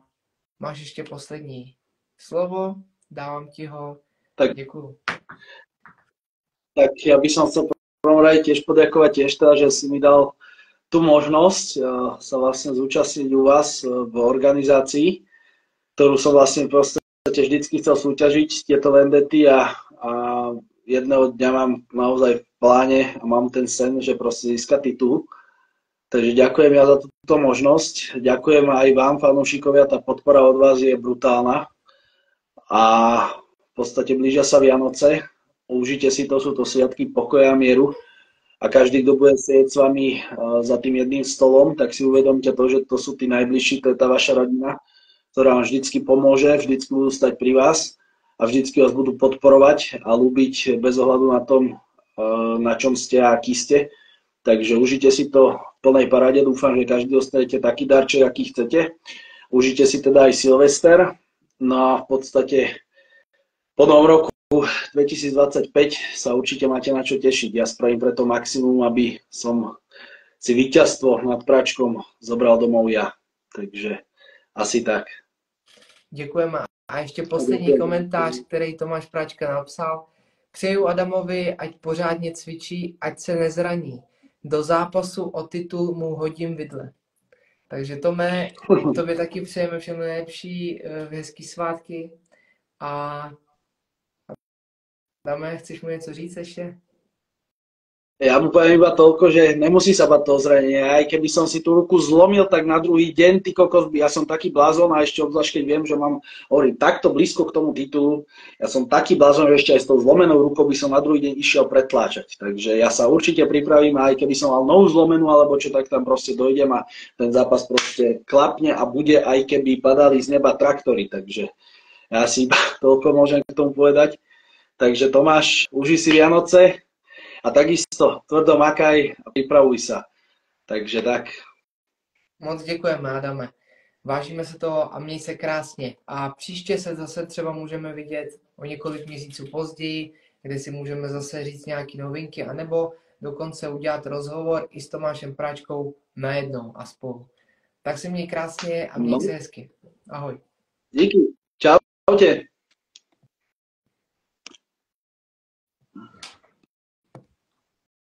máš ještě poslední slovo, dávám ti ho. Tak, děkuju. tak ja by som chcel prvom rade tiež poďakovať tiež teda, že si mi dal tú možnosť sa vlastne zúčastniť u vás v organizácii, ktorú som vlastne v podstate vždycky chcel súťažiť, tieto vendety a jedného dňa mám naozaj v pláne a mám ten sen, že proste získať titul. Takže ďakujem ja za túto možnosť. Ďakujem aj vám, fanúšikovia, tá podpora od vás je brutálna. A v podstate blížia sa Vianoce. Užite si to, sú to sviatky pokoja a mieru. A každý, kto bude sedieť s vami za tým jedným stolom, tak si uvedomte to, že to sú tí najbližší, to je tá vaša rodina, ktorá vám vždycky pomôže, vždycky budú stať pri vás a vždycky vás budú podporovať a ľúbiť bez ohľadu na tom, na čom ste a aký ste. Takže užite si to v plnej parade. Dúfam, že každý dostanete taký darček, aký chcete. Užite si teda aj Silvester. No a v podstate po novom roku 2025 sa určite máte na čo tešiť. Ja spravím preto maximum, aby som si víťazstvo nad Práčkom zobral domov ja. Takže asi tak. Děkujeme. A ještě poslední komentář, který Tomáš Práčka napsal. Přeju Adamovi, ať pořádně cvičí, ať se nezraní. Do zápasu o titul mu hodím vidle. Takže Tome, tobě taky přejeme všechno nejlepší, hezký svátky a Adame, chceš mu něco říct ještě? Ja mu poviem iba toľko, že nemusí sa bať toho zranenia. Aj keby som si tú ruku zlomil, tak na druhý deň, ty kokos, ja som taký blázon a ešte obzvlášť, keď viem, že mám, hovorím, takto blízko k tomu titulu, ja som taký blázon, že ešte aj s tou zlomenou rukou by som na druhý deň išiel pretláčať. Takže ja sa určite pripravím, aj keby som mal nohu zlomenú, alebo čo, tak tam proste dojdem a ten zápas proste klapne a bude, aj keby padali z neba traktory. Takže ja si iba toľko môžem k tomu povedať. Takže Tomáš, uži si Vianoce. A takisto tvrdo makaj a pripravuj sa. Takže tak. Moc děkujeme, Adame. Vážíme se toho a měj se krásně. A příště se zase třeba můžeme vidět o několik měsíců později, kde si můžeme zase říct nějaké novinky, anebo dokonce udělat rozhovor i s Tomášem Práčkou najednou a spolu. Tak si měj krásně a měj se hezky. Ahoj. Díky. Čaute.